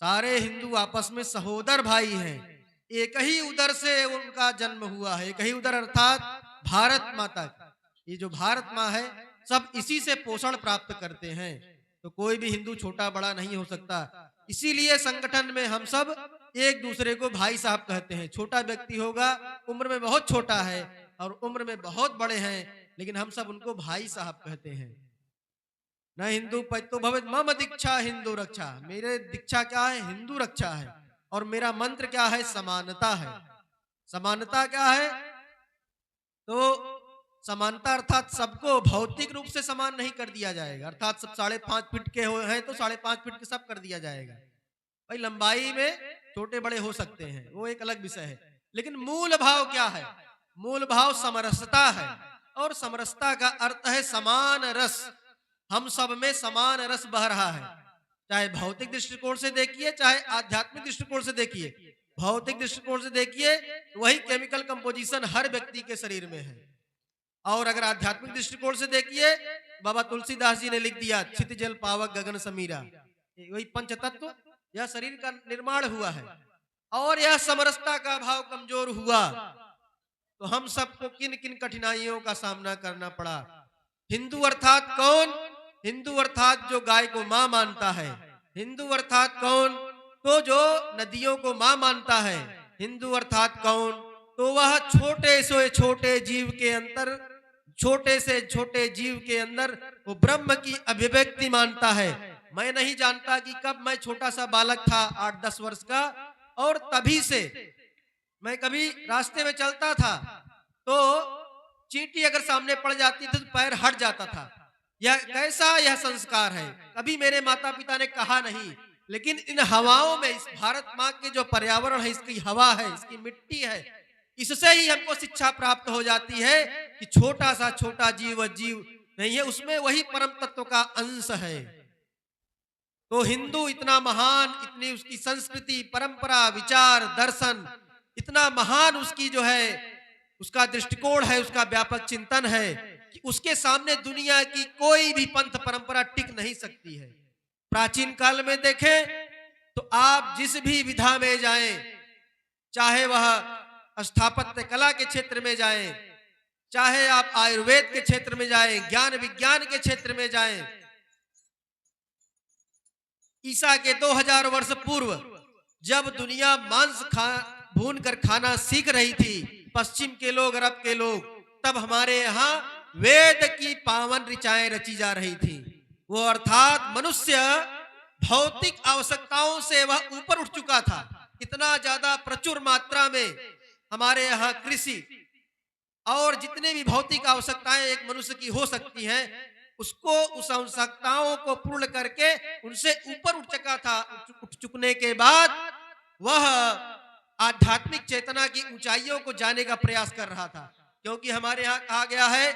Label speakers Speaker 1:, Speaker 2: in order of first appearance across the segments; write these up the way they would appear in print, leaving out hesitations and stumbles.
Speaker 1: सारे हिंदू आपस में सहोदर भाई हैं। एक ही उदर से उनका जन्म हुआ है, एक ही उदर अर्थात भारत माता का। ये जो भारत माँ है, सब इसी से पोषण प्राप्त करते हैं। तो कोई भी हिंदू छोटा बड़ा नहीं हो सकता। इसीलिए संगठन में हम सब एक दूसरे को भाई साहब कहते हैं। छोटा व्यक्ति होगा, उम्र में बहुत छोटा है, और उम्र में बहुत बड़े हैं, लेकिन हम सब उनको भाई साहब कहते हैं। न हिंदू पैतो भवेत मम दीक्षा हिंदू रक्षा। मेरे दीक्षा क्या है? हिंदू रक्षा है। और मेरा मंत्र क्या है? समानता है। समानता क्या है? तो समानता अर्थात सबको भौतिक रूप से समान नहीं कर दिया जाएगा, अर्थात सब 5.5 फीट के हैं तो 5.5 फीट के सब कर दिया जाएगा। भाई लंबाई में छोटे बड़े हो सकते हैं, वो एक अलग विषय है। लेकिन मूल भाव क्या है? मूल भाव समरसता है। और समरसता का अर्थ है समान रस। हम सब में समान रस बह रहा है। चाहे भौतिक दृष्टिकोण से देखिए, चाहे आध्यात्मिक दृष्टिकोण से देखिए। भौतिक दृष्टिकोण से देखिए, वही केमिकल कंपोजिशन हर व्यक्ति के शरीर में है। और अगर आध्यात्मिक दृष्टिकोण से देखिए, बाबा तुलसीदास जी ने लिख दिया, छित जल पावक गगन समीरा। वही पंच तत्व यह शरीर का निर्माण हुआ है। और यह समरसता का भाव कमजोर हुआ तो हम सबको किन किन कठिनाइयों का सामना करना पड़ा। हिंदू अर्थात कौन? हिंदू अर्थात जो गाय को मां मानता है। हिंदू अर्थात कौन? तो जो नदियों को मां मानता है। हिंदू अर्थात कौन? तो वह छोटे से छोटे जीव के अंदर, छोटे से छोटे जीव के अंदर वो ब्रह्म की अभिव्यक्ति मानता है। मैं नहीं जानता कि कब मैं छोटा सा बालक था 8-10 वर्ष का, और तभी से मैं कभी रास्ते में चलता था तो चींटी अगर सामने पड़ जाती थी तो पैर हट जाता था। यह कैसा यह संस्कार है? कभी मेरे माता पिता ने कहा नहीं, लेकिन इन हवाओं में, इस भारत माँ के जो पर्यावरण है, इसकी हवा है, इसकी मिट्टी है, इससे ही हमको शिक्षा प्राप्त हो जाती है कि छोटा सा छोटा जीव जीव नहीं है, उसमें वही परम तत्व का अंश है। तो हिंदू इतना महान, इतनी उसकी संस्कृति, परंपरा, विचार, दर्शन, इतना महान उसकी जो है, उसका दृष्टिकोण है, उसका व्यापक चिंतन है कि उसके सामने दुनिया की कोई भी पंथ परंपरा टिक नहीं सकती है। प्राचीन काल में देखें तो आप जिस भी विधा में जाएं, चाहे वह स्थापत्य कला के क्षेत्र में जाएं, चाहे आप आयुर्वेद के क्षेत्र में जाएं, ज्ञान विज्ञान के क्षेत्र में जाएं, ईसा के 2000 वर्ष पूर्व जब दुनिया मांस भून कर खाना सीख रही थी, पश्चिम के लोग, अरब के लोग, तब हमारे यहाँ वेद की पावन ऋचाएं रची जा रही थी। वो अर्थात मनुष्य भौतिक आवश्यकताओं से वह ऊपर उठ चुका था। इतना ज्यादा प्रचुर मात्रा में हमारे यहाँ कृषि और जितने भी भौतिक आवश्यकताएं एक मनुष्य की हो सकती हैं, उसको, उस आवश्यकताओं को पूर्ण करके उनसे ऊपर उठ चुका था। उठ चुकने के बाद वह आध्यात्मिक चेतना की ऊंचाइयों को जाने का प्रयास कर रहा था। क्योंकि हमारे यहाँ कहा गया है,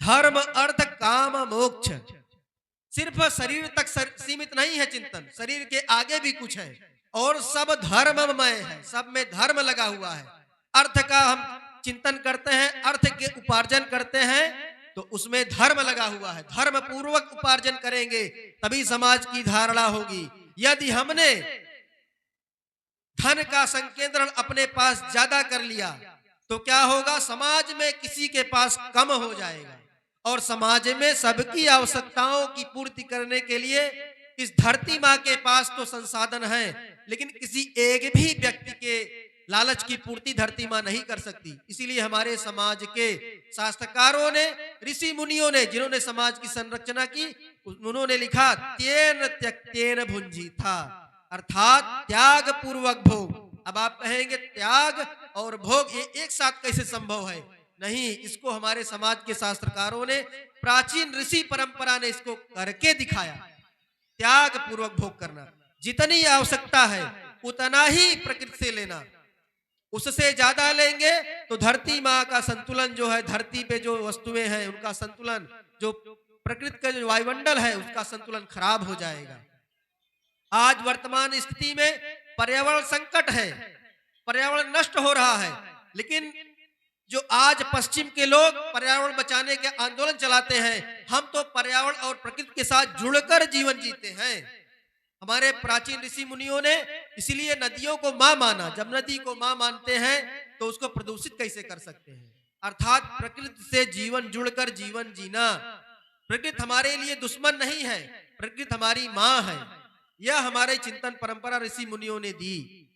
Speaker 1: धर्म अर्थ काम मोक्ष। सिर्फ शरीर तक सीमित नहीं है चिंतन, शरीर के आगे भी कुछ है, और सब धर्ममय है, सब में धर्म लगा हुआ है। अर्थ का हम चिंतन करते हैं, अर्थ के उपार्जन करते हैं, तो उसमें धर्म लगा हुआ है। धर्म पूर्वक उपार्जन करेंगे तभी समाज की धारणा होगी। यदि हमने धन का संकेंद्रण अपने पास ज्यादा कर लिया तो क्या होगा? समाज में किसी के पास कम हो जाएगा, और समाज में सबकी आवश्यकताओं की पूर्ति करने के लिए इस धरती माँ के पास तो संसाधन है, लेकिन किसी एक भी व्यक्ति के लालच की पूर्ति धरती माँ नहीं कर सकती। इसीलिए हमारे समाज के शास्त्रकारों ने, ऋषि मुनियों ने, जिन्होंने समाज की संरचना की, उन्होंने लिखा, तेन त्यक्तेन भुंजी था, अर्थात त्याग पूर्वक भोग। अब आप कहेंगे त्याग और भोग ये एक साथ कैसे संभव है? नहीं, इसको हमारे समाज के शास्त्रकारों ने, प्राचीन ऋषि परंपरा ने इसको करके दिखाया। त्याग पूर्वक भोग करना, जितनी आवश्यकता है उतना ही प्रकृति से लेना। उससे ज्यादा लेंगे तो धरती माँ का संतुलन जो है, धरती पे जो वस्तुएं हैं उनका संतुलन, जो प्रकृति का जो वायुमंडल है उसका संतुलन खराब हो जाएगा। आज वर्तमान स्थिति में पर्यावरण संकट है, पर्यावरण नष्ट हो रहा है, लेकिन जो आज पश्चिम के लोग पर्यावरण बचाने के आंदोलन चलाते हैं, हम तो पर्यावरण और प्रकृति के साथ जुड़कर जीवन जीते हैं। हमारे प्राचीन ऋषि मुनियों ने इसीलिए नदियों को माँ माना। जब नदी को माँ मानते हैं तो उसको प्रदूषित कैसे कर सकते हैं? अर्थात प्रकृति से जीवन जुड़कर जीवन जीना। प्रकृति हमारे लिए दुश्मन नहीं है, प्रकृति हमारी माँ है। यह हमारे चिंतन परंपरा ऋषि मुनियों ने दी।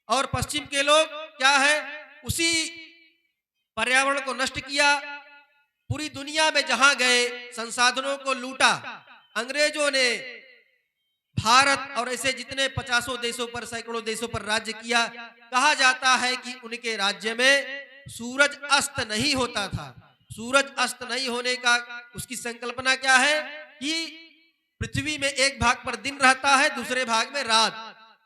Speaker 1: और पश्चिम के लोग क्या है, उसी पर्यावरण को नष्ट किया। पूरी दुनिया में जहां गए संसाधनों को लूटा। अंग्रेजों ने भारत और ऐसे जितने 50 देशों पर, सैकड़ों देशों पर राज्य किया। कहा जाता है कि उनके राज्य में सूरज अस्त नहीं होता था। सूरज अस्त नहीं होने का उसकी संकल्पना क्या है कि पृथ्वी में एक भाग पर दिन रहता है, दूसरे भाग में रात।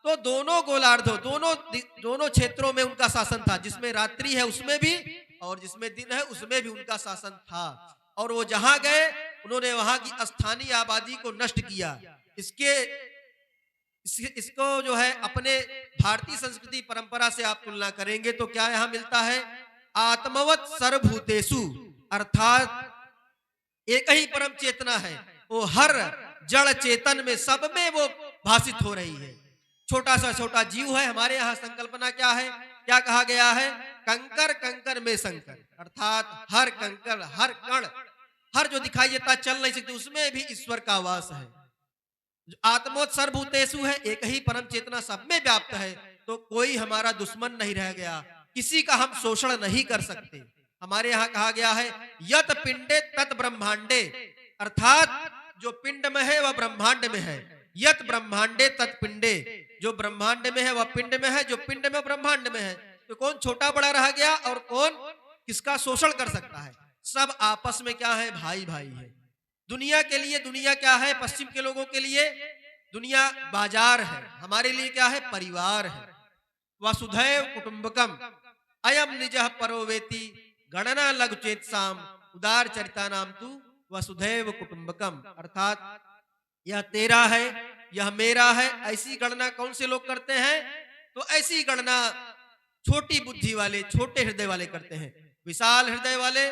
Speaker 1: तो दोनों गोलार्धों, दोनों क्षेत्रों में उनका शासन था। जिसमें रात्रि है उसमें भी और जिसमें दिन है उसमें भी उनका शासन था। और वो जहां गए उन्होंने वहां की स्थानीय आबादी को नष्ट किया। इसको जो है अपने भारतीय संस्कृति परंपरा से आप तुलना करेंगे तो क्या यहां मिलता है? आत्मवत सर्वभूतेषु, अर्थात एक ही परम चेतना है। वो हर जड़ चेतन में, सब में वो भाषित हो रही है। छोटा सा छोटा जीव है। हमारे यहाँ संकल्पना क्या है, क्या कहा गया है? कंकर कंकर में शंकर, अर्थात हर कंकर, हर कण, हर जो दिखाई देता चल नहीं सकते उसमें भी ईश्वर का वास है। आत्मोत सर्वभूतेषु है, एक ही परम चेतना सब में व्याप्त है। तो कोई हमारा दुश्मन नहीं रह गया, किसी का हम शोषण नहीं कर सकते। हमारे यहाँ कहा गया है यत पिंडे तत् ब्रह्मांडे, अर्थात जो पिंड में है वह ब्रह्मांड में है। यत ब्रह्मांडे तत् पिंडे, जो ब्रह्मांड में है वह पिंड में है, जो पिंड में ब्रह्मांड में है। तो कौन छोटा बड़ा रह गया और कौन किसका शोषण कर सकता है? सब आपस में क्या है? भाई भाई है। दुनिया के लिए दुनिया क्या है? पश्चिम के लोगों के लिए दुनिया बाजार है, हमारे लिए क्या है? परिवार है। वसुधैव कुटुंबकम अयम निजः परो वेति गणना लघु चेतसाम उदार चरिता नाम तू वसुधैव कुटुंबकम, अर्थात यह तेरा है, यह मेरा है, ऐसी गणना कौन से लोग करते हैं? तो ऐसी गणना छोटी बुद्धि वाले, छोटे हृदय वाले करते हैं। विशाल हृदय वाले,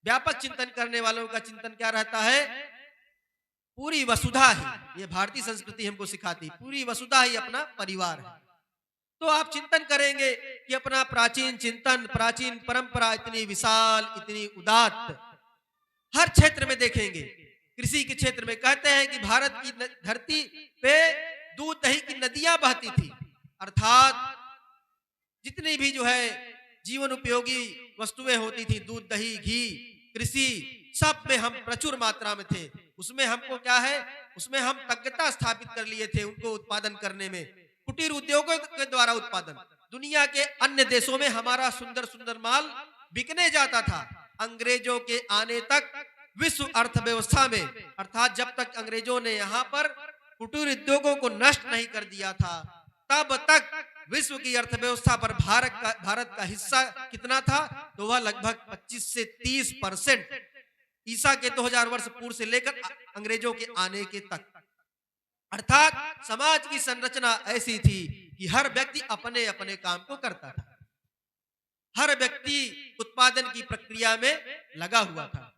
Speaker 1: व्यापक चिंतन करने वालों का चिंतन क्या रहता है? पूरी वसुधा ही, ये भारतीय संस्कृति हमको सिखाती, पूरी वसुधा ही अपना परिवार है। तो आप चिंतन करेंगे कि अपना प्राचीन चिंतन, प्राचीन परंपरा इतनी विशाल, इतनी उदात्त, हर क्षेत्र में देखेंगे। कृषि के क्षेत्र में कहते हैं कि भारत की धरती पे दूध दही की नदियां बहती थी, अर्थात जितनी भी जो है जीवन उपयोगी वस्तुएं होती थी, दूध दही घी, कृषि, सब में हम प्रचुर मात्रा में थे। उसमें हमको क्या है, उसमें हम तज्ञता स्थापित कर लिए थे उनको उत्पादन करने में। कुटीर उद्योगों के द्वारा उत्पादन, दुनिया के अन्य देशों में हमारा सुंदर सुंदर माल बिकने जाता था। अंग्रेजों के आने तक विश्व अर्थव्यवस्था में, अर्थात जब तक अंग्रेजों ने यहाँ पर कुटीर उद्योगों को नष्ट नहीं कर दिया था, तब तक विश्व की अर्थव्यवस्था पर भारत का हिस्सा कितना था? तो वह लगभग 25 से 30% ईसा के 2000 वर्ष पूर्व से लेकर अंग्रेजों के आने के तक। अर्थात समाज की संरचना ऐसी थी कि हर व्यक्ति अपने अपने काम को करता था, हर व्यक्ति उत्पादन की प्रक्रिया में लगा हुआ था।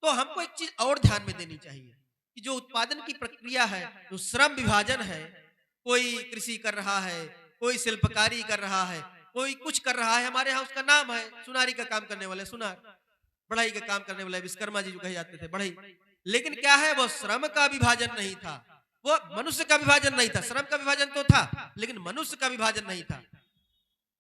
Speaker 1: तो हमको एक चीज और ध्यान में देनी चाहिए कि जो उत्पादन की प्रक्रिया है, जो श्रम विभाजन है, कोई कृषि कर रहा है, कोई शिल्पकारी कर रहा है, कोई कुछ कर रहा है। हमारे यहाँ उसका नाम है सुनारी का काम करने वाले सुनार, बढ़ई का काम करने वाले विश्वकर्मा जी जो कहे जाते थे बढ़ई। लेकिन क्या है, वो श्रम का विभाजन नहीं था, वो मनुष्य का विभाजन नहीं था। श्रम का विभाजन तो था लेकिन मनुष्य का विभाजन नहीं था।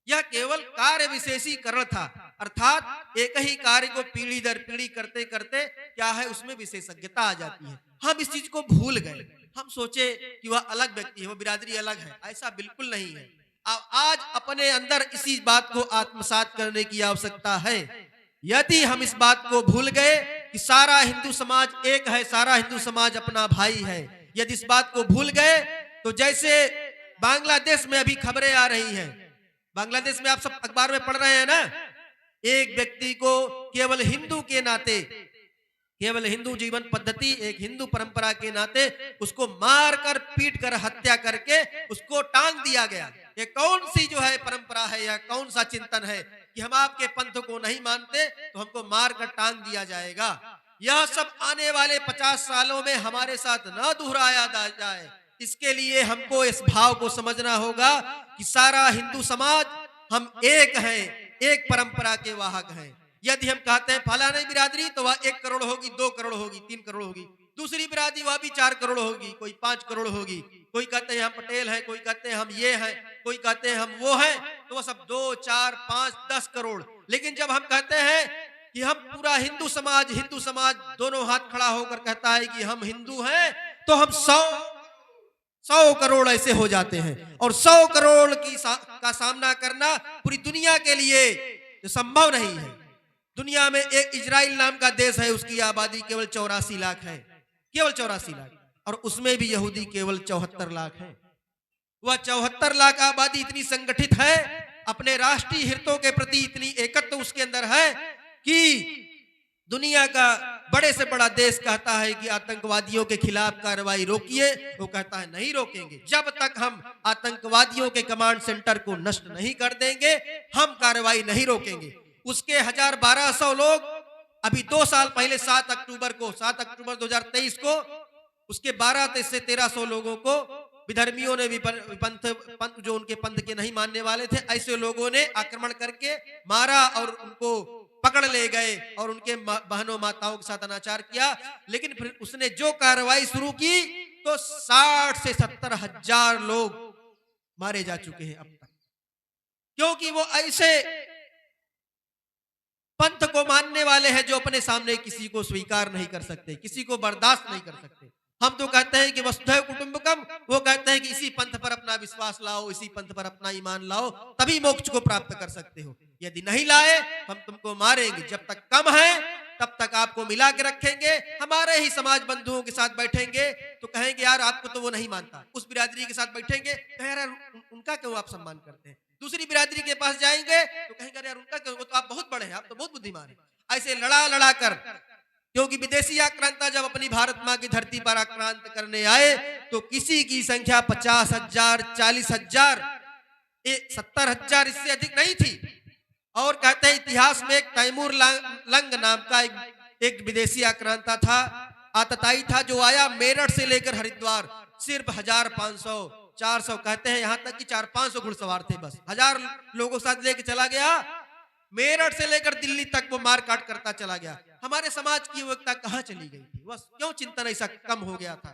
Speaker 1: यह केवल कार्य विशेषीकरण था, अर्थात एक ही कार्य को पीढ़ी दर पीढ़ी करते करते क्या है, उसमें विशेषज्ञता आ जाती है। हम इस चीज को भूल गए, हम सोचे कि वह अलग व्यक्ति है, वह बिरादरी अलग है। ऐसा बिल्कुल नहीं है। आज अपने अंदर इसी बात को आत्मसात करने की आवश्यकता है। यदि हम इस बात को भूल गए कि सारा हिंदू समाज एक है, सारा हिंदू समाज अपना भाई है, यदि इस बात को भूल गए तो जैसे बांग्लादेश में अभी खबरें आ रही हैं, बांग्लादेश में आप सब अखबार में पढ़ रहे हैं ना, एक व्यक्ति को केवल हिंदू के नाते, केवल हिंदू जीवन पद्धति, एक हिंदू परंपरा के नाते उसको मारकर पीट कर हत्या करके उसको टांग दिया गया। ये कौन सी जो है परंपरा है या कौन सा चिंतन है कि हम आपके पंथ को नहीं मानते तो हमको मारकर टांग दिया जाएगा। यह सब आने वाले 50 सालों में हमारे साथ न दोहराया जाए, इसके लिए हमको इस भाव को समझना होगा कि सारा हिंदू समाज हम एक हैं, एक परंपरा के वाहक हैं। यदि हम कहते हैं फलाने बिरादरी तो वह 1 करोड़ होगी, 2 करोड़ होगी, 3 करोड़ होगी, दूसरी बिरादरी वह भी 4 करोड़ होगी, कोई 5 करोड़ होगी, कोई कहते हैं हम पटेल हैं, कोई कहते हैं हम ये हैं, कोई कहते हैं हम वो हैं, तो वह सब 2, 4, 5, 10 करोड़। लेकिन जब हम कहते हैं कि हम पूरा हिंदू समाज दोनों हाथ खड़ा होकर कहता है कि हम हिंदू हैं, तो हम 100 करोड़ ऐसे हो जाते हैं। और 100 करोड़ का सामना करना पूरी दुनिया के लिए संभव नहीं है। दुनिया में एक इजराइल नाम का देश है, उसकी आबादी केवल 84 लाख है, केवल 84 लाख, और उसमें भी यहूदी केवल 74 लाख है। वह 74 लाख आबादी इतनी संगठित है, अपने राष्ट्रीय हितों के प्रति इतनी एकत्व उसके अंदर है कि दुनिया का बड़े से बड़ा देश कहता है कि आतंकवादियों के खिलाफ कार्रवाई रोकिए, वो कहता है नहीं रोकेंगे। जब तक हम आतंकवादियों के कमांड सेंटर को नष्ट नहीं कर देंगे, हम कार्रवाई नहीं रोकेंगे। उसके 1200 लोग अभी 2 साल पहले 7 अक्टूबर 2023 को उसके 12 से 1300 लोगों को विधर्मियों ने भी पंथ जो उनके पंथ के नहीं मानने वाले थे, ऐसे लोगों ने आक्रमण करके मारा और उनको पकड़ ले गए और उनके बहनों माताओं के साथ अनाचार किया। लेकिन फिर उसने जो कार्रवाई शुरू की तो 60 से 70 हजार लोग मारे जा चुके हैं अब तक, क्योंकि वो ऐसे पंथ को मानने वाले हैं जो अपने सामने किसी को स्वीकार नहीं कर सकते, किसी को बर्दाश्त नहीं कर सकते। हम तो कहते हैं कि वसुधैव कुटुंबकम, वो कहते हैं कि इसी पंथ पर अपना विश्वास लाओ, इसी पंथ पर अपना ईमान लाओ, तभी मोक्ष को प्राप्त कर सकते हो। यदि नहीं लाए हम तुमको मारेंगे। जब तक कम है तब तक आपको मिला के रखेंगे। हमारे ही समाज बंधुओं के साथ बैठेंगे तो कहेंगे यार आपको तो वो नहीं मानता। उस बिरादरी के साथ बैठेंगे तो यार उनका क्यों आप सम्मान करते हैं। दूसरी बिरादरी के पास जाएंगे तो कहेंगे यार उनका क्यों, वो तो आप बहुत बड़े हैं, आप तो बहुत बुद्धिमान हैं। ऐसे लड़ा कर, क्योंकि विदेशी आक्रांता जब अपनी भारत माँ की धरती पर आक्रांत करने आए तो किसी की संख्या 50,000, 40,000, 70,000 इससे अधिक नहीं थी। और कहते हैं इतिहास में एक तैमूर लंग नाम का एक विदेशी आक्रांता था, आतताई था, जो आया मेरठ से लेकर हरिद्वार, सिर्फ 1500, 400, कहते हैं यहाँ तक कि 400-500 घुड़सवार थे, बस 1000 लोगों के साथ लेके चला गया। मेरठ से लेकर दिल्ली तक वो मार काट करता चला गया। हमारे समाज की एकता कहाँ चली गई थी? बस क्यों चिंतन ऐसा कम हो गया था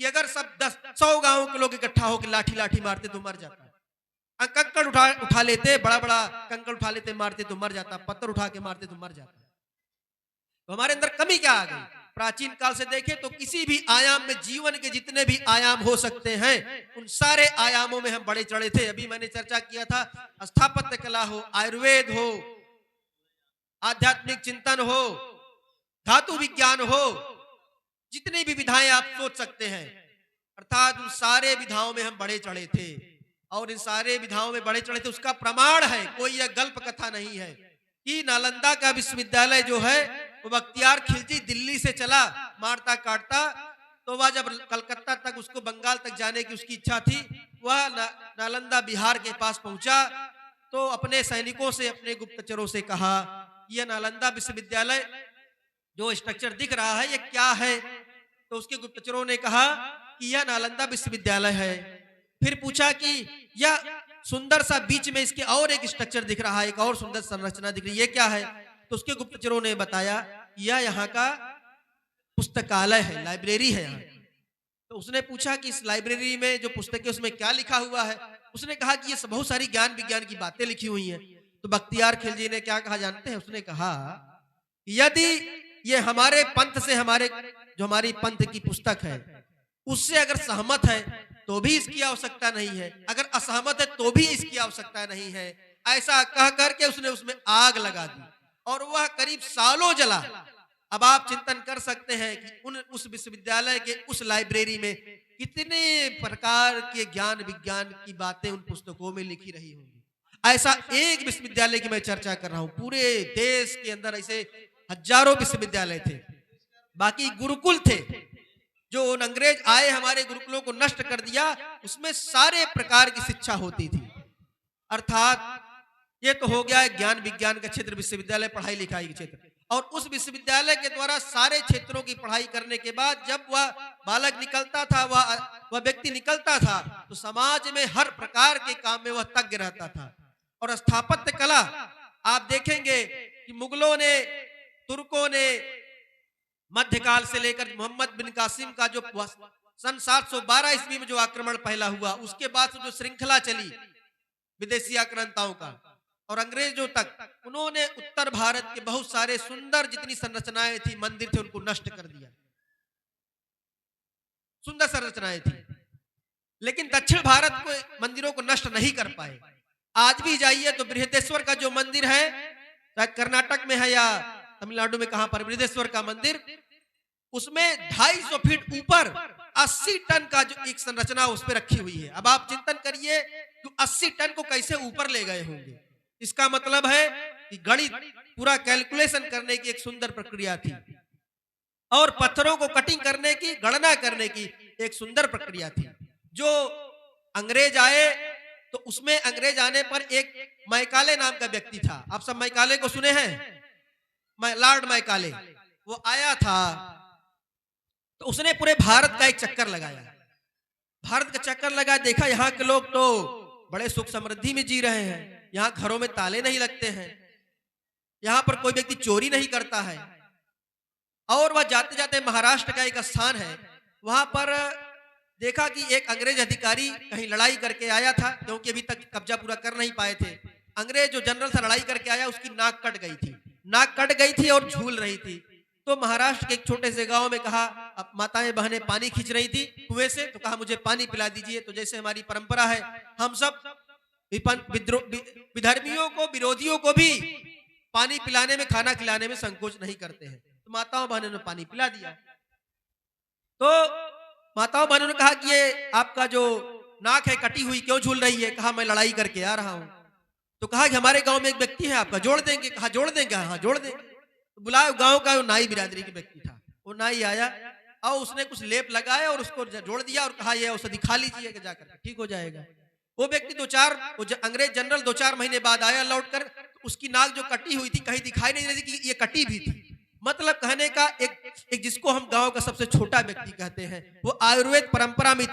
Speaker 1: कि अगर सब 100 गांवों के लोग इकट्ठा होकर लाठी मारते तो मर जाता, कंकड़ उठा लेते, बड़ा कंकड़ उठा लेते मारते तो मर जाता, पत्थर उठा के मारते तो मर जाता। तो हमारे अंदर कमी क्या आ गई? प्राचीन काल से देखें तो किसी भी आयाम में, जीवन के जितने भी आयाम हो सकते हैं उन सारे आयामों में हम बड़े चढ़े थे। अभी मैंने चर्चा किया था, स्थापत्य कला हो, आयुर्वेद हो, आध्यात्मिक चिंतन हो, धातु विज्ञान हो, जितनी भी विधाएं आप सोच सकते हैं, अर्थात उन सारे विधाओं में हम बड़े चढ़े थे। और इन सारे विधाओं में बड़े चढ़े थे उसका प्रमाण है, कोई यह गल्प कथा नहीं है, कि नालंदा का विश्वविद्यालय जो है वो बख्तियार खिलजी दिल्ली से चला मारता काटता, तो वह जब कलकत्ता तक, उसको बंगाल तक जाने की उसकी इच्छा थी, वह नालंदा बिहार के पास पहुंचा तो अपने सैनिकों से, अपने गुप्तचरों से कहा यह नालंदा विश्वविद्यालय जो स्ट्रक्चर दिख रहा है ये क्या है? तो उसके गुप्तचरों ने कहा कि यह नालंदा विश्वविद्यालय है। फिर पूछा कि यह सुंदर सा बीच में इसके और एक स्ट्रक्चर दिख रहा है, एक और सुंदर संरचना दिख रही है, ये क्या है? तो उसके गुप्तचरों ने बताया यह यहाँ का पुस्तकालय है, लाइब्रेरी है यहाँ। तो उसने पूछा कि इस लाइब्रेरी में जो पुस्तकें उसमें क्या लिखा हुआ है? उसने कहा कि ये बहुत सारी ज्ञान विज्ञान की बातें लिखी हुई हैं। तो बख्तियार खिलजी ने क्या कहा जानते हैं? उसने कहा यदि ये हमारे पंथ से, हमारी पंथ की पुस्तक है उससे अगर सहमत है तो भी इसकी आवश्यकता नहीं है, अगर असहमत है तो भी इसकी आवश्यकता नहीं है। ऐसा कह करके उसने उसमें आग लगा दी और वह करीब सालों जला। अब आप चिंतन कर सकते हैं कि उस विश्वविद्यालय के उस लाइब्रेरी में कितने प्रकार के ज्ञान विज्ञान की बातें उन पुस्तकों में लिखी रही होंगी। ऐसा एक विश्वविद्यालय की मैं चर्चा कर रहा हूं, पूरे देश के अंदर ऐसे हजारों विश्वविद्यालय थे। बाकी गुरुकुल थे, जो अंग्रेज आए हमारे गुरुकुलों को नष्ट कर दिया, उसमें सारे प्रकार की शिक्षा होती थी। अर्थात ये तो हो गया ज्ञान विज्ञान का क्षेत्र, विश्वविद्यालय पढ़ाई लिखाई के क्षेत्र। और उस विश्वविद्यालय के द्वारा सारे क्षेत्रों की पढ़ाई करने के बाद जब वह बालक निकलता था, वह व्यक्ति निकलता था, तो समाज में हर प्रकार के काम में वह तज्ञ रहता था। और स्थापत्य कला आप देखेंगे कि मुगलों ने, तुर्कों ने मध्यकाल से लेकर मोहम्मद बिन कासिम का जो सन 712 ईस्वी में जो आक्रमण पहला हुआ, उसके बाद जो श्रृंखला चली विदेशी आक्रांताओं का और अंग्रेजों तक, उन्होंने उत्तर भारत के बहुत सारे सुंदर जितनी संरचनाएं थी, मंदिर थे, उनको नष्ट कर दिया। सुंदर संरचनाएं थी, लेकिन दक्षिण भारत को मंदिरों को नष्ट नहीं कर पाए। आज भी जाइए तो बृहदेश्वर का जो मंदिर है, शायद कर्नाटक में है या तमिलनाडु में, कहां पर बृहदेश्वर का मंदिर, उसमें 250 फीट ऊपर 80 टन का जो एक संरचना उस पर रखी हुई है। अब आप चिंतन करिए कि 80 टन को कैसे ऊपर ले गए होंगे। इसका मतलब है कि गणित पूरा कैलकुलेशन करने की एक सुंदर प्रक्रिया थी और पत्थरों को कटिंग करने की, गणना करने की एक सुंदर प्रक्रिया थी। जो अंग्रेज आए तो उसमें अंग्रेज आने पर एक मैकाले नाम का व्यक्ति था। आप सब मैकाले को सुने हैं? लॉर्ड मैकाले, वो आया था तो उसने पूरे भारत का एक चक्कर लगाया। भारत का चक्कर लगा, देखा यहाँ के लोग तो बड़े सुख समृद्धि में जी रहे हैं, यहाँ घरों में ताले नहीं लगते हैं, यहाँ पर कोई व्यक्ति चोरी नहीं करता है। और वह जाते जाते महाराष्ट्र का एक स्थान है, वहां पर देखा कि एक अंग्रेज अधिकारी कहीं लड़ाई करके आया था, क्योंकि अभी तक कब्जा पूरा कर नहीं पाए थे। अंग्रेज जो जनरल था लड़ाई करके आया, उसकी नाक कट गई थी, नाक कट गई थी और झूल रही थी। तो महाराष्ट्र के एक छोटे से गांव में कहा, अब माताएं बहनें पानी खींच रही थी कुएं से, तो कहा मुझे पानी पिला दीजिए। तो जैसे हमारी परंपरा है, हम सब विधर्मियों को, विरोधियों को भी पानी पिलाने में, खाना खिलाने में संकोच नहीं करते हैं। तो माताओं बहनों ने पानी पिला दिया। तो माताओं बहनों ने कहा कि ये आपका जो नाक है कटी हुई, क्यों झूल रही है? कहा मैं लड़ाई करके आ रहा हूं। तो कहा कि हमारे गांव में एक व्यक्ति है, आपका जोड़ देंगे? कहा जोड़ देंगे। हाँ जोड़ देंगे। तो बुलाया, गांव का नाई बिरादरी के व्यक्ति था, वो नाई आया और उसने कुछ लेप लगाया और उसको जोड़ दिया और कहा ये औषधि खा लीजिए कि जाकर ठीक हो जाएगा। वो व्यक्ति अंग्रेज जनरल 2-4 महीने बाद आया लौटकर, तो उसकी नाक जो कटी हुई थी कहीं दिखाई नहीं रही थी कि ये कटी भी थी। मतलब कहने का एक जिसको हम गांव का सबसे छोटा व्यक्ति कहते हैं, वो आयुर्वेद परंपरा में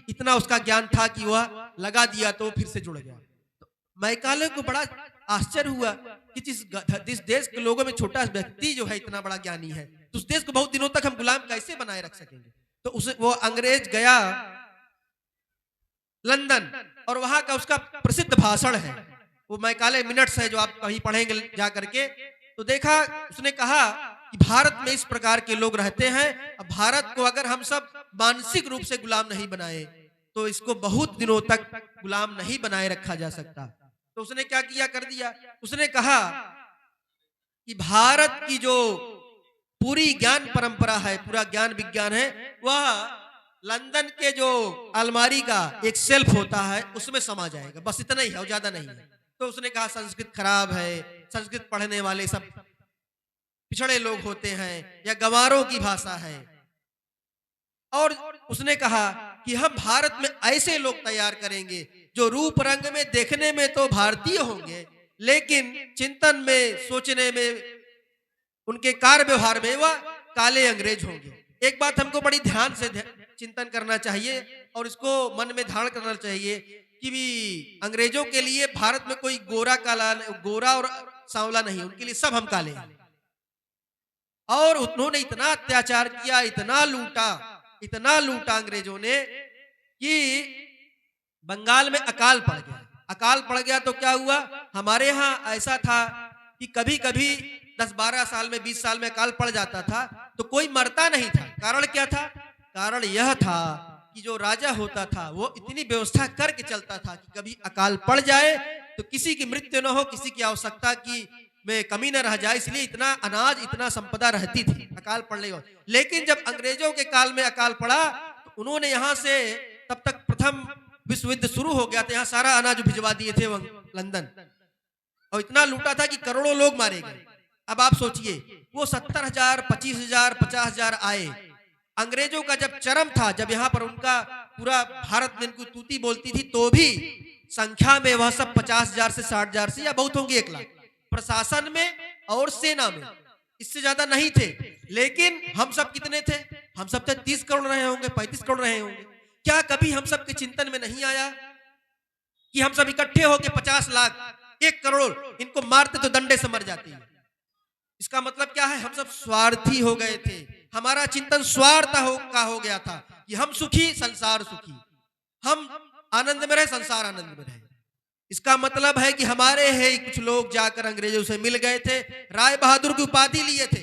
Speaker 1: इतना उसका ज्ञान था कि वह लगा दिया तो फिर से जुड़ गया। तो मैकाले को बड़ा आश्चर्य हुआ कि जिस देश के लोगों में छोटा व्यक्ति जो है इतना बड़ा ज्ञानी है, तो उस देश को बहुत दिनों तक हम गुलाम कैसे बनाए रख सकेंगे। तो वो अंग्रेज गया लंदन और वहां का उसका प्रसिद्ध भाषण है, वो मैकाले मिनट्स है, जो आप कहीं पढ़ेंगे जा करके। तो देखा, उसने कहा कि भारत में इस प्रकार के लोग रहते हैं, अब भारत को अगर हम सब मानसिक रूप से गुलाम नहीं बनाए तो इसको बहुत दिनों तक गुलाम नहीं बनाए रखा जा सकता। तो उसने क्या किया, कर दिया। उसने कहा कि भारत की जो पूरी ज्ञान परंपरा है, पूरा ज्ञान विज्ञान है, वह लंदन के जो अलमारी का एक शेल्फ होता है उसमें समा जाएगा, बस इतना ही है और ज्यादा नहीं है। तो उसने कहा संस्कृत खराब है, संस्कृत पढ़ने वाले सब पिछड़े लोग होते हैं या गंवारों की भाषा है। और उसने कहा कि हम भारत में ऐसे लोग तैयार करेंगे जो रूप रंग में, देखने में तो भारतीय होंगे, लेकिन चिंतन में, सोचने में, उनके कार्य व्यवहार में वह काले अंग्रेज होंगे। एक बात हमको बड़ी ध्यान से चिंतन करना चाहिए और इसको मन में धारण करना चाहिए कि भी अंग्रेजों के लिए भारत में कोई गोरा और सांवला नहीं, उनके लिए सब हम काले हैं। और उन्होंने इतना अत्याचार किया, इतना लूटा अंग्रेजों ने कि बंगाल में अकाल पड़ गया। अकाल पड़ गया तो क्या हुआ, हमारे यहाँ ऐसा था कि कभी कभी 10-12 साल में, 20 साल में अकाल पड़ जाता था तो कोई मरता नहीं था। कारण क्या था? कारण यह था कि जो राजा होता था वो इतनी व्यवस्था करके चलता था कि कभी अकाल पड़ जाए तो किसी की मृत्यु न हो, किसी की आवश्यकता की में कमी न रह जाए, इसलिए इतना अनाज, इतना संपदा रहती थी अकाल पड़ने को। लेकिन जब अंग्रेजों के काल में अकाल पड़ा तो उन्होंने यहाँ से, तब तक प्रथम विश्व युद्ध शुरू हो गया था, यहाँ सारा अनाज भिजवा दिए थे लंदन, और इतना लूटा था कि करोड़ों लोग मारे गए। अब आप सोचिए, वो 70,000, 25,000, 50,000 आए। अंग्रेजों का जब चरम था, जब यहाँ पर उनका पूरा भारत में इनको तूती बोलती थी, तो भी संख्या में वह सब 50,000 से 60,000 से, या बहुत होंगे 1 लाख, प्रशासन में और सेना में इससे ज्यादा नहीं थे। लेकिन हम सब कितने थे? हम सब थे 30 करोड़ रहे होंगे, 35 करोड़ रहे होंगे। क्या कभी हम सब के चिंतन में नहीं आया कि हम सब इकट्ठे होके 50 लाख, 1 करोड़ इनको मारते तो डंडे से मर जाते हैं? इसका मतलब क्या है? हम सब स्वार्थी हो गए थे। हमारा चिंतन स्वार्थ का हो गया था कि हम सुखी, संसार सुखी, हम आनंद में रहे, संसार आनंद में रहे। इसका मतलब है कि हमारे ही कुछ लोग जाकर अंग्रेजों से मिल गए थे, राय बहादुर की उपाधि लिए थे।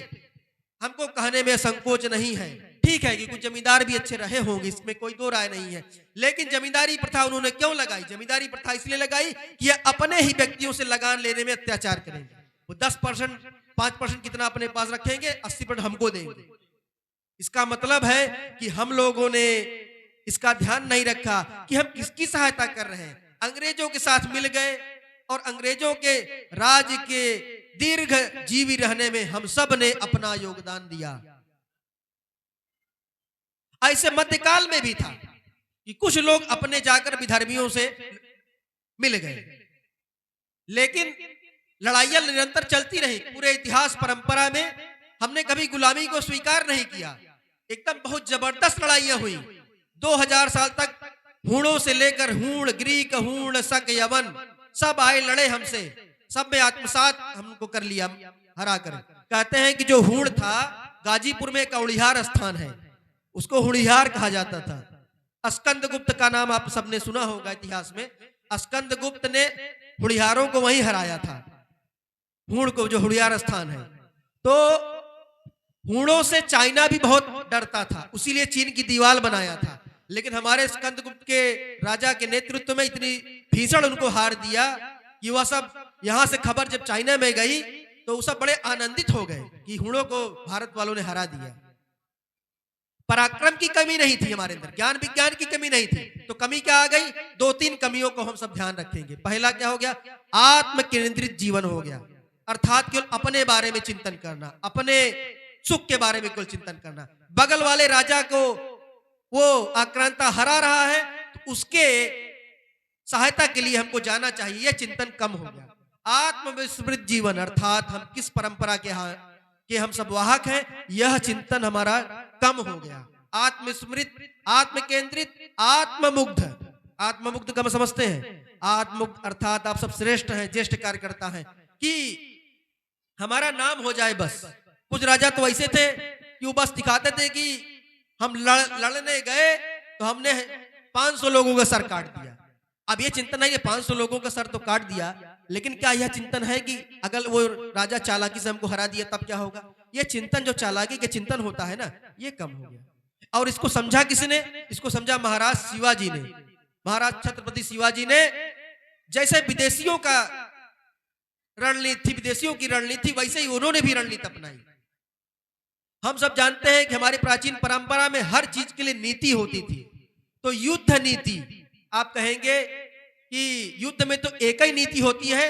Speaker 1: हमको कहने में संकोच नहीं है। ठीक है कि कुछ जमींदार भी अच्छे रहे होंगे, इसमें कोई दो राय नहीं है। लेकिन जमींदारी प्रथा उन्होंने क्यों लगाई? जमींदारी प्रथा इसलिए लगाई कि ये अपने ही व्यक्तियों से लगान लेने में अत्याचार करेंगे। वो 10%, 5% कितना अपने पास रखेंगे, 80% हमको देंगे। इसका मतलब है कि हम लोगों ने इसका ध्यान नहीं रखा कि हम किसकी सहायता कर रहे हैं। अंग्रेजों के साथ मिल गए और अंग्रेजों के राज के दीर्घ जीवी रहने में हम सब ने अपना योगदान दिया। ऐसे मध्यकाल में भी था कि कुछ लोग अपने जाकर विधर्मियों से मिल गए, लेकिन लड़ाइयां निरंतर चलती रही। पूरे इतिहास परंपरा में हमने कभी गुलामी को स्वीकार नहीं किया। एकदम बहुत जबरदस्त लड़ाइयां हुई। 2000 साल तक हूणों से लेकर हूण, ग्रीक, हूण, शक, यवन सब आए, लड़े हमसे, सब में आत्मसात हमको कर लिया, हरा कर। कहते हैं कि जो हूण था, गाजीपुर में एक औड़िहार स्थान है, उसको हुड़िहार कहा जाता था। स्कंदगुप्त का नाम आप सबने सुना होगा इतिहास में। स्कंदगुप्त ने हुड़िहारों को वहीं हराया था, हूण को, जो हुड़िहार स्थान है। तो हूणों से चाइना भी बहुत डरता था, उसीलिए चीन की दीवार बनाया था। लेकिन हमारे स्कंदगुप्त के राजा के नेतृत्व में इतनी भीषण उनको हार दिया कि वह सब, यहां से खबर जब चाइना में गई तो वो सब बड़े आनंदित हो गए कि हूणों को भारत वालों ने हरा दिया। पराक्रम की कमी नहीं थी हमारे अंदर, ज्ञान विज्ञान की कमी नहीं थी। तो कमी क्या आ गई? 2-3 कमियों को हम सब ध्यान रखेंगे। पहला क्या हो गया? आत्म केंद्रित जीवन हो गया, अर्थात केवल अपने बारे में चिंतन करना, अपने सुख के बारे में केवल चिंतन करना। बगल वाले राजा को वो आक्रांता हरा रहा है तो उसके सहायता के लिए हमको जाना चाहिए, यह चिंतन कम हो गया। आत्मविस्मृत जीवन, अर्थात हम किस परंपरा के हम सब वाहक हैं, यह चिंतन हमारा कम हो गया। आत्मस्मृत, आत्म केंद्रित, आत्ममुग्ध। आत्ममुग्ध कम समझते हैं? आत्ममुग्ध अर्थात आप सब श्रेष्ठ हैं, ज्येष्ठ कार्यकर्ता हैं, कि हमारा नाम हो जाए बस। कुछ राजा तो ऐसे थे कि वो बस दिखाते थे कि हम लड़ने गए तो हमने 500 लोगों का सर काट दिया। अब ये चिंतन है कि 500 लोगों का सर तो काट दिया, लेकिन क्या यह चिंतन है कि अगर वो राजा चालाकी से हमको हरा दिया तब क्या होगा? ये चिंतन, जो चालाकी के चिंतन होता है ना, ये कम हो गया। और इसको समझा किसने? इसको समझा महाराज शिवाजी ने। महाराज छत्रपति शिवाजी ने जैसे विदेशियों का रणनीति, विदेशियों की रणनीति, वैसे ही उन्होंने भी रणनीति अपनाई। हम सब जानते हैं कि हमारी प्राचीन परंपरा में हर चीज के लिए नीति होती थी। तो युद्ध नीति, आप कहेंगे कि युद्ध में तो एक ही नीति होती है,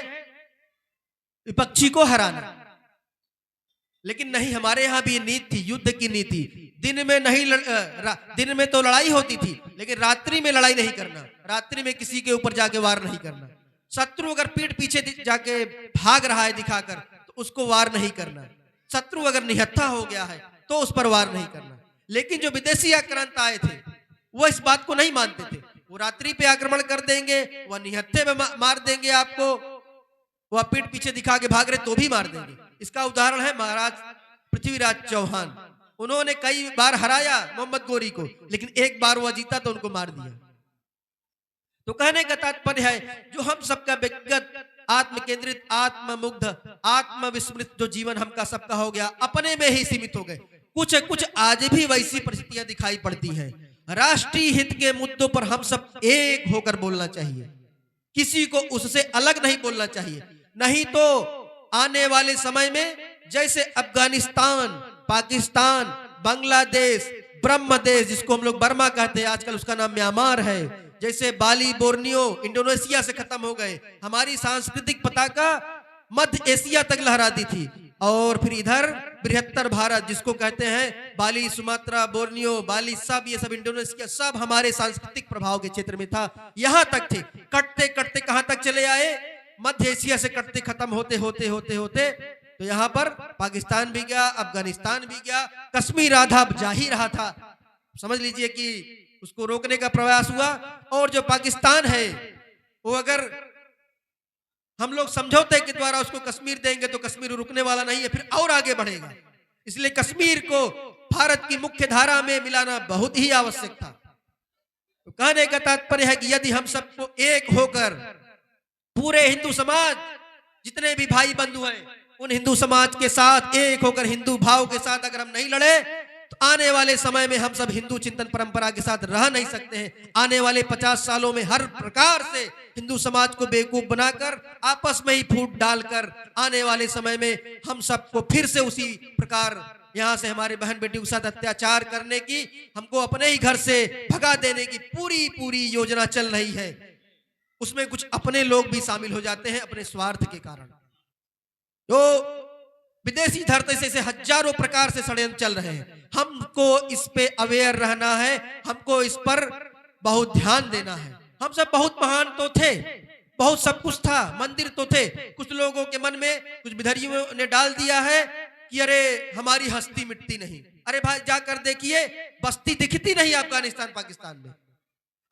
Speaker 1: विपक्षी को हराना। लेकिन नहीं, हमारे यहां भी नीति थी, युद्ध की नीति। दिन में नहीं दिन में तो लड़ाई होती थी, लेकिन रात्रि में लड़ाई नहीं करना, रात्रि में किसी के ऊपर जाके वार नहीं करना। शत्रु अगर पीठ पीछे जाके भाग रहा है दिखाकर, तो उसको वार नहीं करना। शत्रु अगर निहत्था हो गया है तो उस पर वार नहीं करना। लेकिन जो विदेशी आक्रांत आए थे वो इस बात को नहीं मानते थे। वो रात्रि पे आक्रमण कर देंगे, वह निहत्थे में मार देंगे आपको, वह पीठ पीछे दिखा के भाग रहे तो भी मार देंगे। इसका उदाहरण है महाराज पृथ्वीराज चौहान। उन्होंने कई बार हराया मोहम्मद गोरी को, लेकिन एक बार वह जीता तो उनको मार दिया। तो कहने का तात्पर्य है, जो हम सबका व्यक्तिगत आत्म केंद्रित, आत्ममुग्ध, आत्मविस्मृत जो जीवन हमका सबका हो गया, अपने में ही सीमित हो गए। कुछ आज भी वैसी परिस्थितियां दिखाई पड़ती हैं। राष्ट्रीय हित के मुद्दों पर हम सब एक होकर बोलना चाहिए, किसी को उससे अलग नहीं बोलना चाहिए। नहीं तो आने वाले समय में जैसे अफगानिस्तान, पाकिस्तान, बांग्लादेश, ब्रह्म देश जिसको हम लोग बर्मा कहते हैं, आजकल उसका नाम म्यांमार है, जैसे बाली, बोर्नियो, इंडोनेशिया से खत्म हो गए। हमारी सांस्कृतिक पताका मध्य एशिया तक लहरा दी थी। और फिर इधर बृहत्तर भारत जिसको कहते हैं, बाली, सुमात्रा, बोर्नियो, बाली, सब ये सब इंडोनेशिया, सब हमारे सांस्कृतिक प्रभाव के क्षेत्र में था। यहां तक थे, कटते कटते कहां तक चले आए? मध्य एशिया से कटते खत्म होते होते होते होते तो यहाँ पर पाकिस्तान भी गया, अफगानिस्तान भी गया, कश्मीर आधा जा ही रहा था। समझ लीजिए कि उसको रोकने का प्रयास हुआ। और जो पाकिस्तान है वो अगर हम लोग समझौते के द्वारा उसको कश्मीर देंगे तो कश्मीर रुकने वाला नहीं है, फिर और आगे बढ़ेगा। इसलिए कश्मीर को भारत की मुख्य धारा में मिलाना बहुत ही आवश्यक था। तो कहने का तात्पर्य है कि यदि हम सबको एक होकर पूरे हिंदू समाज जितने भी भाई बंधु हैं उन हिंदू समाज के साथ एक होकर हिंदू भाव के साथ अगर हम नहीं लड़े तो आने वाले समय में हम सब हिंदू चिंतन परंपरा के साथ रह नहीं सकते हैं। आने वाले 50 सालों में हर प्रकार से हिंदू समाज को बेवकूफ बनाकर आपस में ही फूट डालकर आने वाले समय में हम सबको फिर से उसी प्रकार यहाँ से हमारे बहन बेटियों के साथ अत्याचार करने की, हमको अपने ही घर से भगा देने की पूरी योजना चल रही है। उसमें कुछ अपने लोग भी शामिल हो जाते हैं अपने स्वार्थ के कारण। तो विदेशी धरती से हजारों प्रकार से षड्यंत्र चल रहे हैं। हमको इस पे अवेयर रहना है, हमको इस पर बहुत ध्यान देना है। हम सब बहुत महान तो थे, बहुत सब कुछ था, मंदिर तो थे। कुछ लोगों के मन में कुछ विधर्मियों ने डाल दिया है कि अरे हमारी हस्ती मिटती नहीं। अरे भाई जाकर देखिए, बस्ती दिखती नहीं अफगानिस्तान पाकिस्तान में।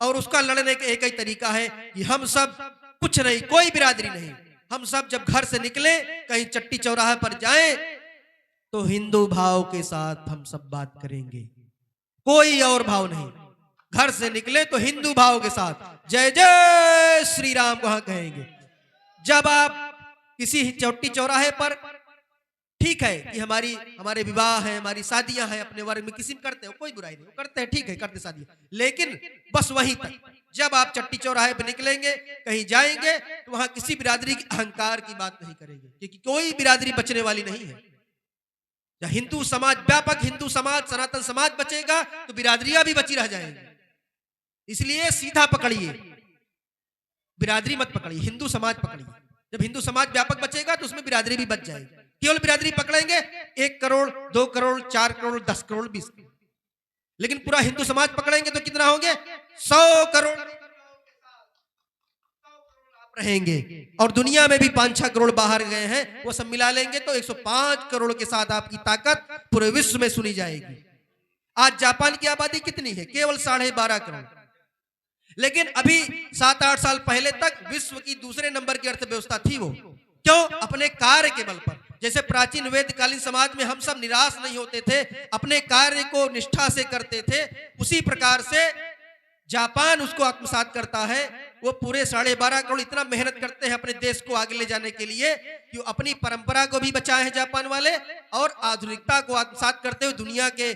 Speaker 1: और उसका लड़ने का एक ही तरीका है कि हम सब कुछ नहीं, कोई बिरादरी नहीं, हम सब जब घर से निकले कहीं चट्टी चौराहे पर जाएं तो हिंदू भाव के साथ हम सब बात करेंगे, कोई और भाव नहीं। घर से निकले तो हिंदू भाव के साथ जय जय श्री राम कहाँ कहेंगे। जब आप किसी चट्टी चौराहे पर, ठीक है कि हमारे विवाह है, हमारी शादियां हैं, अपने वर्ग में किसी में करते हो, कोई बुराई नहीं, करते हैं, ठीक है, करते शादियां, लेकिन बस वहीं तक। जब आप चट्टी चौराहे पे निकलेंगे, कहीं जाएंगे तो वहां किसी बिरादरी की अहंकार की बात नहीं करेंगे, क्योंकि कोई बिरादरी बचने वाली नहीं है। जब हिंदू समाज, व्यापक हिंदू समाज, सनातन समाज बचेगा तो बिरादरियां भी बची रह जाएंगी। इसलिए सीधा पकड़िए, बिरादरी मत पकड़िए, हिंदू समाज पकड़िए। जब हिंदू समाज व्यापक बचेगा तो उसमें बिरादरी भी बच जाएगी। केवल बिरादरी पकड़ेंगे 1 करोड़, 2 करोड़, 4 करोड़, 10 करोड़, 20 करोड़, लेकिन पूरा हिंदू समाज पकड़ेंगे तो कितना होंगे? 100 करोड़ आप रहेंगे। और दुनिया में भी 5-6 करोड़ बाहर गए हैं, वो सब मिला लेंगे तो 105 करोड़ के साथ आपकी ताकत पूरे विश्व में सुनी जाएगी। आज जापान की आबादी कितनी है? केवल 12.5 करोड़। लेकिन अभी 7-8 साल पहले तक विश्व की दूसरे नंबर की अर्थव्यवस्था थी वो। क्यों? अपने कार्य के बल पर। जैसे प्राचीन वेदकालीन समाज में हम सब निराश नहीं होते थे, अपने कार्य को निष्ठा से करते थे, उसी प्रकार से जापान उसको आत्मसात करता है। वो पूरे 12.5 करोड़ इतना मेहनत करते हैं अपने देश को आगे ले जाने के लिए कि अपनी परंपरा को भी बचाए हैं जापान वाले, और आधुनिकता को आत्मसात करते हुए दुनिया के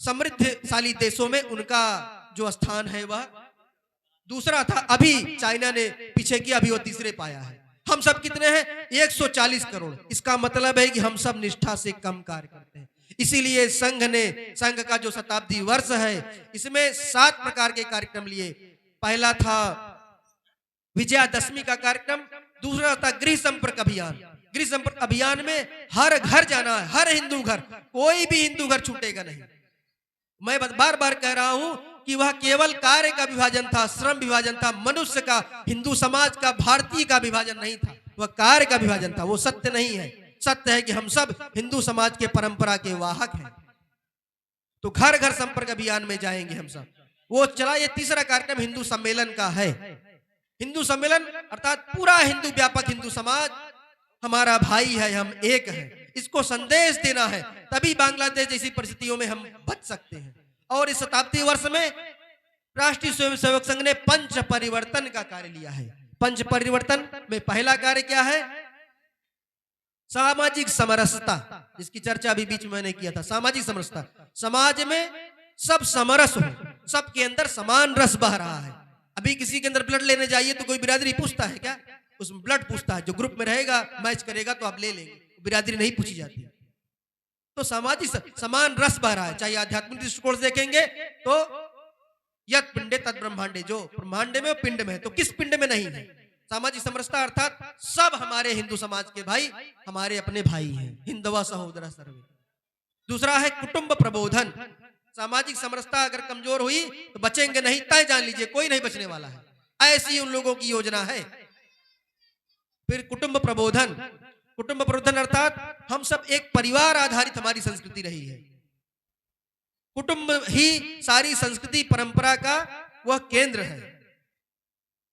Speaker 1: समृद्धशाली देशों में उनका जो स्थान है वह दूसरा था। अभी चाइना ने पीछे किया, अभी वो तीसरे पाया है। हम सब कितने हैं? 140 करोड़। इसका मतलब है कि हम सब निष्ठा से कम कार्य करते हैं। इसीलिए संघ का जो शताब्दी वर्ष है इसमें 7 प्रकार के कार्यक्रम लिए। पहला था विजयादशमी का कार्यक्रम, दूसरा था गृह संपर्क अभियान। गृह संपर्क अभियान में हर घर जाना है, हर हिंदू घर, कोई भी हिंदू घर छूटेगा नहीं। मैं बार बार कह रहा हूं कि वह केवल कार्य का विभाजन था, श्रम विभाजन था, मनुष्य का, हिंदू समाज का, भारतीय का विभाजन नहीं था, वह कार्य का विभाजन था। वो सत्य नहीं है। सत्य है कि हम सब हिंदू समाज के परंपरा के वाहक हैं। तो घर घर संपर्क अभियान में जाएंगे हम सब। वो चला। ये तीसरा कार्यक्रम हिंदू सम्मेलन का है। हिंदू सम्मेलन अर्थात पूरा हिंदू, व्यापक हिंदू समाज हमारा भाई है, हम एक हैं, इसको संदेश देना है, तभी बांग्लादेश जैसी परिस्थितियों में हम बच सकते हैं। और इस शताब्दी वर्ष में राष्ट्रीय स्वयंसेवक संघ ने पंच परिवर्तन का कार्य लिया है। पंच परिवर्तन में पहला कार्य क्या है? सामाजिक समरसता, जिसकी चर्चा अभी बीच में मैंने किया था। सामाजिक समरसता, समाज में सब समरस हो, सबके अंदर समान रस बह रहा है। अभी किसी के अंदर ब्लड लेने जाइए तो कोई बिरादरी पूछता है क्या? उसमें ब्लड पूछता है, जो ग्रुप में रहेगा मैच करेगा तो आप ले लेंगे, बिरादरी नहीं पूछी जाती। तो सामाजिक समान रस बह रहा है। चाहे आध्यात्मिक दृष्टिकोण से देखेंगे तो यत् पिंडे तद ब्रह्मांडे, जो ब्रह्मांड में पिंड में है, तो किस पिंड में नहीं है? सामाजिक समरसता अर्थात सब हमारे हिंदू समाज के भाई हमारे अपने भाई हैं, हिंदवा सहोदरा सर्वे। दूसरा है कुटुंब प्रबोधन। सामाजिक समरसता अगर कमजोर हुई तो बचेंगे नहीं, तय जान लीजिए कोई नहीं बचने वाला है। ऐसी उन लोगों की योजना है। फिर कुटुंब प्रबोधन, कुटुंब प्रबोधन अर्थात हम सब एक परिवार आधारित हमारी संस्कृति रही है। कुटुंब ही सारी संस्कृति परंपरा का वह केंद्र है।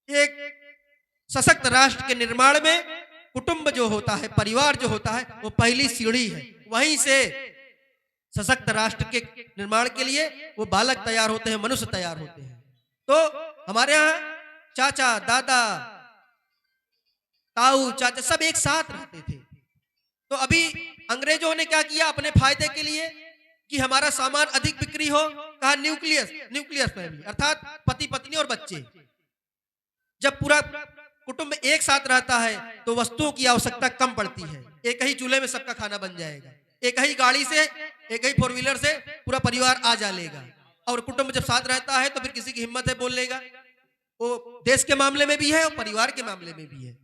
Speaker 1: एक सशक्त राष्ट्र के निर्माण में कुटुंब जो होता है, परिवार जो होता है, वो पहली सीढ़ी है। वहीं से सशक्त राष्ट्र के निर्माण के लिए वो बालक तैयार होते हैं, मनुष्य तैयार होते हैं। तो हमारे यहाँ चाचा, दादा, ताऊ, चाचा सब एक साथ रहते थे। तो अभी अंग्रेजों ने क्या किया अपने फायदे के लिए कि हमारा सामान अधिक बिक्री हो, कहा न्यूक्लियस फैमिली अर्थात पति पत्नी और बच्चे। जब पूरा कुटुंब एक साथ रहता है तो वस्तुओं की आवश्यकता कम पड़ती है। एक ही चूल्हे में सबका खाना बन जाएगा, एक ही गाड़ी से, एक ही फोर व्हीलर से पूरा परिवार आ जा लेगा। और कुटुंब जब साथ रहता है तो फिर किसी की हिम्मत है बोल लेगा, वो देश के मामले में भी है और परिवार के मामले में भी है।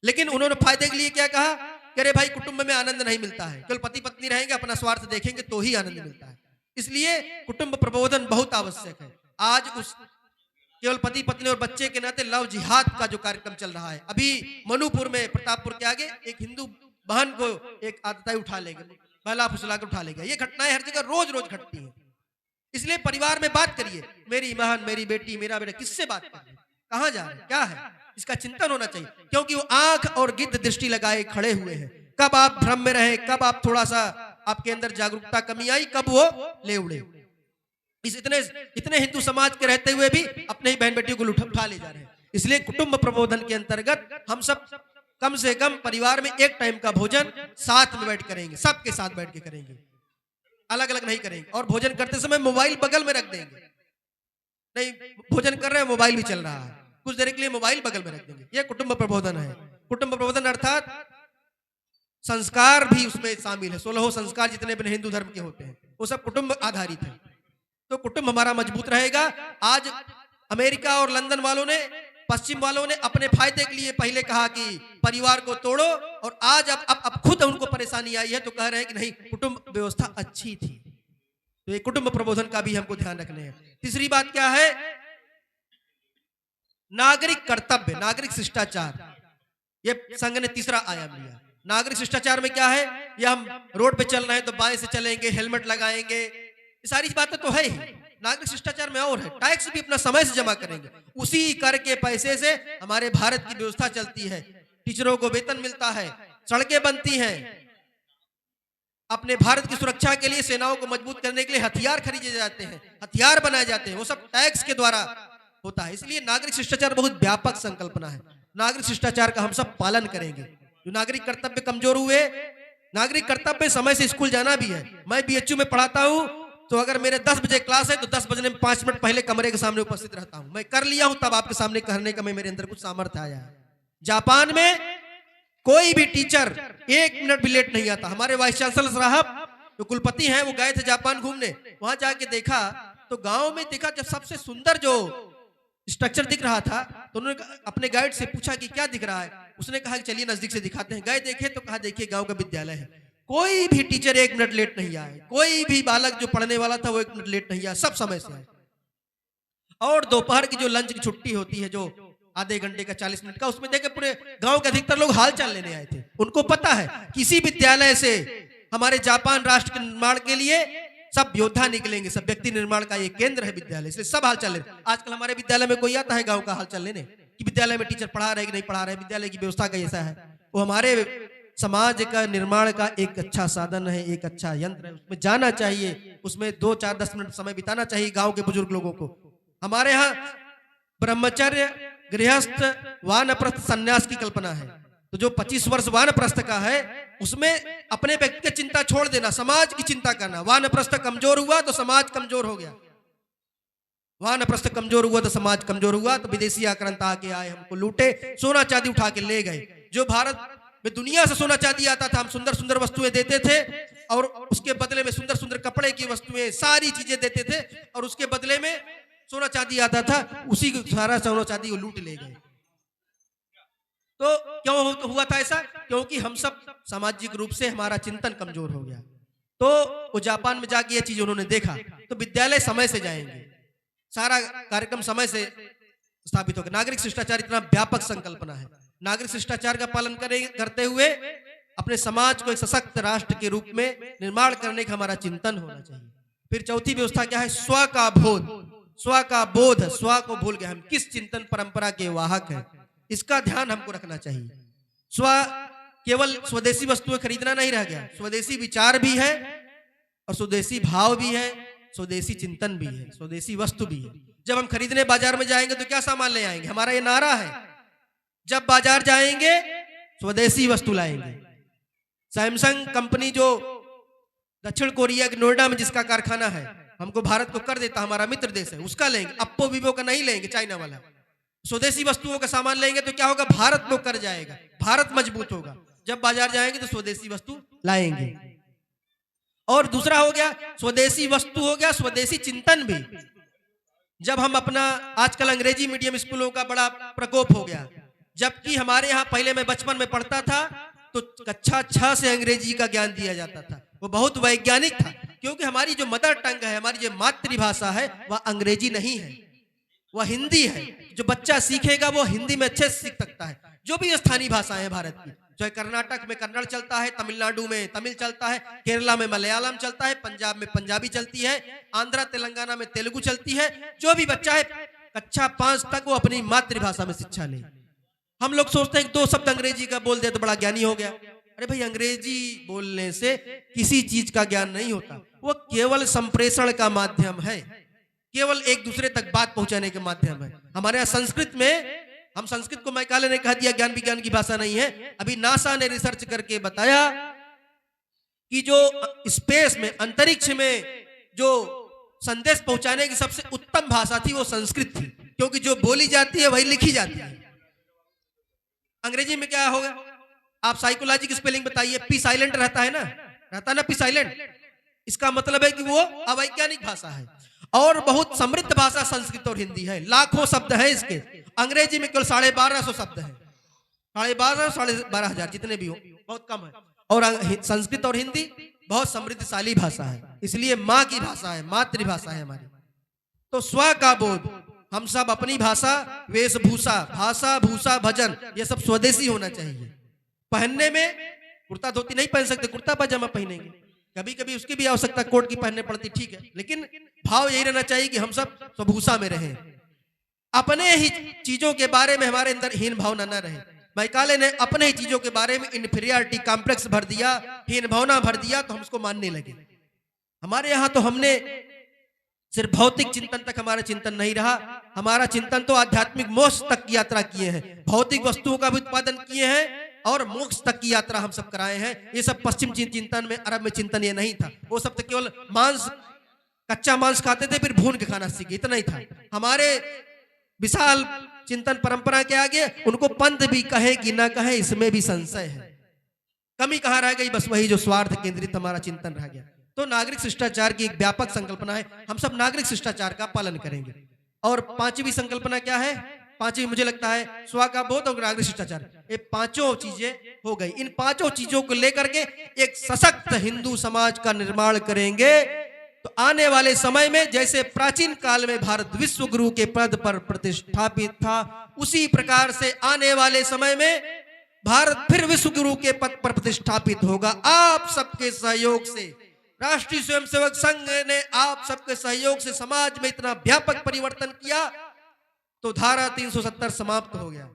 Speaker 1: लेकिन उन्होंने फायदे के लिए क्या कहा कि अरे भाई कुटुंब में आनंद नहीं मिलता है, केवल पति पत्नी रहेंगे, अपना स्वार्थ देखेंगे तो ही आनंद मिलता है। इसलिए कुटुंब प्रबोधन बहुत आवश्यक है। आज उस केवल पति पत्नी और बच्चे के नाते लव जिहाद का जो कार्यक्रम चल रहा है, अभी मनुपुर में प्रतापपुर के आगे एक हिंदू बहन को एक आतताई उठा लेगा, बहला फुसला कर उठा लेगा। ये घटनाएं हर जगह रोज रोज घटती हैं। इसलिए परिवार में बात करिए, मेरी बहन, मेरी बेटी, मेरा बेटा, किससे बात करिए, कहाँ जा रहे हैं, क्या है, इसका चिंतन होना चाहिए। क्योंकि वो आंख और गिद्ध दृष्टि लगाए खड़े हुए हैं। कब आप भ्रम में रहे, कब आप थोड़ा सा आपके अंदर जागरूकता कमी आई, कब वो ले उड़े। इस इतने हिंदू समाज के रहते हुए भी अपने ही बहन बेटियों को उठा ले जा रहे हैं। इसलिए कुटुंब प्रबोधन के अंतर्गत हम सब कम से कम परिवार में एक टाइम का भोजन साथ में बैठ करेंगे, सबके साथ बैठ के करेंगे, अलग अलग नहीं करेंगे। और भोजन करते समय मोबाइल बगल में रख देंगे, नहीं भोजन कर रहे हैं मोबाइल भी चल रहा है, कुछ देर के लिए मोबाइल बगल में रख देंगे। यह कुटुंब प्रबोधन है। कुटुंब प्रबोधन अर्थात संस्कार भी उसमें शामिल है। 16 संस्कार जितने अपने हिंदू धर्म के होते हैं वो सब कुटुंब आधारित है। तो कुटुंब हमारा मजबूत रहेगा। आज अमेरिका और लंदन वालों ने, पश्चिम वालों ने अपने फायदे के लिए पहले कहा कि परिवार को तोड़ो, और आज अब खुद उनको परेशानी आई है तो कह रहे हैं कि नहीं, कुटुंब व्यवस्था अच्छी थी। तो ये कुटुंब प्रबोधन का भी हमको ध्यान रखने हैं। तीसरी बात क्या है, नागरिक कर्तव्य, नागरिक शिष्टाचार। ये संघ ने तीसरा आयाम लिया। नागरिक शिष्टाचार में क्या है, ये हम रोड पे चल रहे हैं तो बाएं से चलेंगे, हेलमेट लगाएंगे, ये सारी बातें तो है ही। नागरिक शिष्टाचार में और है, टैक्स भी अपना समय से जमा करेंगे, उसी कर के पैसे से हमारे भारत की व्यवस्था चलती है। टीचरों को वेतन मिलता है, सड़कें बनती हैं, अपने भारत की सुरक्षा के लिए सेनाओं को मजबूत करने के लिए हथियार खरीदे जाते हैं, हथियार बनाए जाते हैं, वो सब टैक्स के द्वारा होता है। इसलिए नागरिक शिष्टाचार बहुत व्यापक संकल्पना है। नागरिक शिष्टाचार का हम सब पालन करेंगे। जो नागरिक कर्तव्य कमजोर हुए, नागरिक कर्तव्य समय से स्कूल जाना भी है। मैं बीएचयू में पढ़ाता हूं तो अगर मेरे 10 बजे क्लास है तो 10 बजने में 5 मिनट पहले कमरे के सामने उपस्थित रहता हूं। मैं कर लिया हूं तब आपके सामने कहने का मेरे अंदर कुछ सामर्थ्य आया है। जापान में कोई भी टीचर 1 मिनट भी लेट नहीं आता। हमारे वाइस चांसलर साहब जो कुलपति हैं वो गए थे जापान घूमने, वहां जाके देखा तो गांव में देखा जब सबसे सुंदर जो स्ट्रक्चर दिख रहा था तो उन्होंने अपने गाइड से पूछा कि क्या दिख रहा है। उसने कहा कि चलिए नजदीक से दिखाते हैं। गए देखे तो कहा देखिए गांव का विद्यालय है। कोई भी टीचर 1 मिनट लेट नहीं आए, कोई भी बालक जो पढ़ने वाला था वो 1 मिनट लेट नहीं आया, सब समय से आए। और दोपहर की जो लंच की छुट्टी होती है जो आधे घंटे का 40 मिनट का, उसमें देखे पूरे गांव के अधिकतर लोग हाल चाल लेने आए थे। उनको पता है किसी विद्यालय से हमारे जापान राष्ट्र के निर्माण के लिए सब योद्धा निकलेंगे, सब व्यक्ति निर्माण का ये केंद्र है विद्यालय, इसलिए सब हाल चाल लेने। आजकल हमारे विद्यालय में कोई आता है गांव का हाल चाल लेने कि विद्यालय में टीचर पढ़ा रहे कि नहीं पढ़ा रहे, विद्यालय की व्यवस्था कैसा है। वो हमारे समाज का निर्माण का एक अच्छा साधन है, एक अच्छा यंत्र है। उसमें जाना चाहिए, उसमें 2, 4, 10 मिनट समय बिताना चाहिए गांव के बुजुर्ग लोगों को। हमारे यहाँ ब्रह्मचर्य, गृहस्थ, वानप्रस्थ, सन्यास की कल्पना है। तो जो 25 वर्ष वानप्रस्थ का है उसमें अपने व्यक्तिगत चिंता छोड़ देना, समाज की चिंता करना। वानप्रस्थ कमजोर हुआ तो समाज कमजोर हो गया, वानप्रस्थ कमजोर हुआ तो समाज कमजोर हुआ। तो विदेशी आक्रांता आके आए, हमको लूटे, सोना चांदी उठा के ले गए। जो भारत में दुनिया से सोना चांदी आता था, हम सुंदर सुंदर वस्तुएं देते थे और उसके बदले में सुंदर सुंदर कपड़े की वस्तुएं, सारी चीजें देते थे और उसके बदले में सोना चांदी आता था, उसी सारा सोना चांदी वो लूट ले गए। तो क्यों हुआ था ऐसा? क्योंकि हम सब सामाजिक रूप से हमारा चिंतन कमजोर हो गया। तो वो जापान में जाके ये चीज उन्होंने देखा। तो विद्यालय समय से जाएंगे, सारा कार्यक्रम समय से स्थापित होगा। नागरिक शिष्टाचार इतना व्यापक संकल्पना है। नागरिक शिष्टाचार का पालन करते हुए अपने समाज को एक सशक्त राष्ट्र के रूप में निर्माण करने का हमारा चिंतन होना चाहिए। फिर चौथी व्यवस्था क्या है? स्व का बोध। स्व का बोध, स्व को भूल गए हम किस चिंतन परंपरा के वाहक हैं, इसका ध्यान हमको रखना चाहिए। स्व केवल स्वदेशी वस्तुएं खरीदना नहीं रह गया, स्वदेशी विचार भी है और स्वदेशी भाव भी है, स्वदेशी चिंतन भी है, स्वदेशी वस्तु भी है। जब हम खरीदने बाजार में जाएंगे तो क्या सामान ले आएंगे? हमारा ये नारा है, जब बाजार जाएंगे स्वदेशी वस्तु लाएंगे। सैमसंग कंपनी जो दक्षिण कोरिया के नोएडा में जिसका कारखाना है, हमको भारत को कर देता, हमारा मित्र देश है, उसका लेंगे। अप्पो वीवो का नहीं लेंगे, चाइना वाला। स्वदेशी वस्तुओं का सामान लेंगे तो क्या होगा? भारत को कर जाएगा, भारत मजबूत होगा। जब बाजार जाएंगे तो स्वदेशी वस्तु लाएंगे। और दूसरा हो गया, स्वदेशी वस्तु हो गया, स्वदेशी चिंतन भी। जब हम अपना, आजकल अंग्रेजी मीडियम स्कूलों का बड़ा प्रकोप हो गया, जबकि हमारे यहाँ पहले मैं बचपन में पढ़ता था तो कक्षा 6 से अंग्रेजी का ज्ञान दिया जाता था। वो बहुत वैज्ञानिक था, क्योंकि हमारी जो मदर टंग है, हमारी जो मातृभाषा है, वह अंग्रेजी नहीं है, वह हिंदी है। जो बच्चा सीखेगा वो हिंदी में अच्छे से सीख सकता है। जो भी स्थानीय भाषाएं हैं भारत की, चाहे कर्नाटक में कन्नड़ चलता है, तमिलनाडु में तमिल चलता है, केरला में मलयालम चलता है, पंजाब में पंजाबी चलती है, आंध्रा तेलंगाना में तेलुगु चलती है। जो भी बच्चा है कक्षा 5 तक वो अपनी मातृभाषा में शिक्षा ले। हम लोग सोचते हैं कि 2 शब्द अंग्रेजी का बोल दे तो बड़ा ज्ञानी हो गया। अरे भाई, अंग्रेजी बोलने से किसी चीज का ज्ञान नहीं होता, वो केवल संप्रेषण का माध्यम है, केवल एक दूसरे तक बात पहुंचाने के माध्यम है। हमारे यहाँ संस्कृत में, हम संस्कृत को मैकाले ने कह दिया ज्ञान विज्ञान की भाषा नहीं है। अभी नासा ने रिसर्च करके बताया कि जो स्पेस में, अंतरिक्ष में जो संदेश पहुंचाने की सबसे उत्तम भाषा थी वो संस्कृत थी, क्योंकि जो बोली जाती है वही लिखी जाती है। अंग्रेजी में क्या होगा? आप साइकोलॉजी की स्पेलिंग बताइए, पी साइलेंट रहता है ना, रहता ना पी साइलेंट। इसका मतलब है कि वो अवैज्ञानिक भाषा है। और बहुत समृद्ध भाषा संस्कृत और हिंदी है, लाखों शब्द है इसके। अंग्रेजी में केवल 1250 शब्द है, 12,500 जितने भी हो, बहुत कम है। और संस्कृत और हिंदी बहुत समृद्धशाली भाषा है, इसलिए माँ की भाषा है, मातृभाषा है हमारी। तो स्व का बोध, हम सब अपनी भाषा, वेशभूषा, भाषा भूषा भजन, ये सब स्वदेशी होना चाहिए। पहनने में कुर्ता धोती नहीं पहन सकते, कुर्ता पजामा पहनेंगे। कभी कभी उसकी भी आवश्यकता कोट की पहनने पड़ती, ठीक है, लेकिन भाव यही रहना चाहिए कि हम सब स्वभूषा में रहें, अपने ही चीजों के बारे में हमारे अंदर हीन भावना न रहे। मैकाले ने अपने ही चीजों के बारे में इंफीरियरिटी कॉम्प्लेक्स भर दिया, हीन भावना भर दिया, तो हम उसको मानने लगे। हमारे यहाँ तो हमने सिर्फ भौतिक चिंतन तक हमारा चिंतन नहीं रहा, हमारा चिंतन तो आध्यात्मिक मोक्ष तक की यात्रा किए हैं, भौतिक वस्तुओं का भी उत्पादन किए हैं और मोक्ष तक की यात्रा हम सब कराए हैं। ये सब पश्चिम चिंतन में, अरब में चिंतन ये नहीं था। वो सब तो केवल मांस, कच्चा मांस खाते थे, फिर भून के खाना सीखे, इतना ही था। हमारे विशाल चिंतन परंपरा के आगे उनको पंथ भी कहे कि ना कहे, इसमें भी संशय है। कमी कहाँ रह गई? बस वही जो स्वार्थ केंद्रित हमारा चिंतन रह गया। तो नागरिक शिष्टाचार की एक व्यापक संकल्पना है, हम सब नागरिक शिष्टाचार का पालन करेंगे। और 5वीं संकल्पना क्या है? 5वीं मुझे लगता है स्व का बोध और नागरिक शिष्टाचार, ये 5 चीजें हो गई। इन 5 चीजों को लेकर के एक सशक्त हिंदू समाज का निर्माण करेंगे तो आने वाले समय में जैसे प्राचीन काल में भारत विश्व गुरु के पद पर प्रतिष्ठापित था, उसी प्रकार से आने वाले समय में भारत फिर विश्व गुरु के पद पर प्रतिष्ठापित होगा। आप सबके सहयोग से, राष्ट्रीय स्वयंसेवक संघ ने आप सबके सहयोग से समाज में इतना व्यापक परिवर्तन किया तो धारा 370 समाप्त हो गया।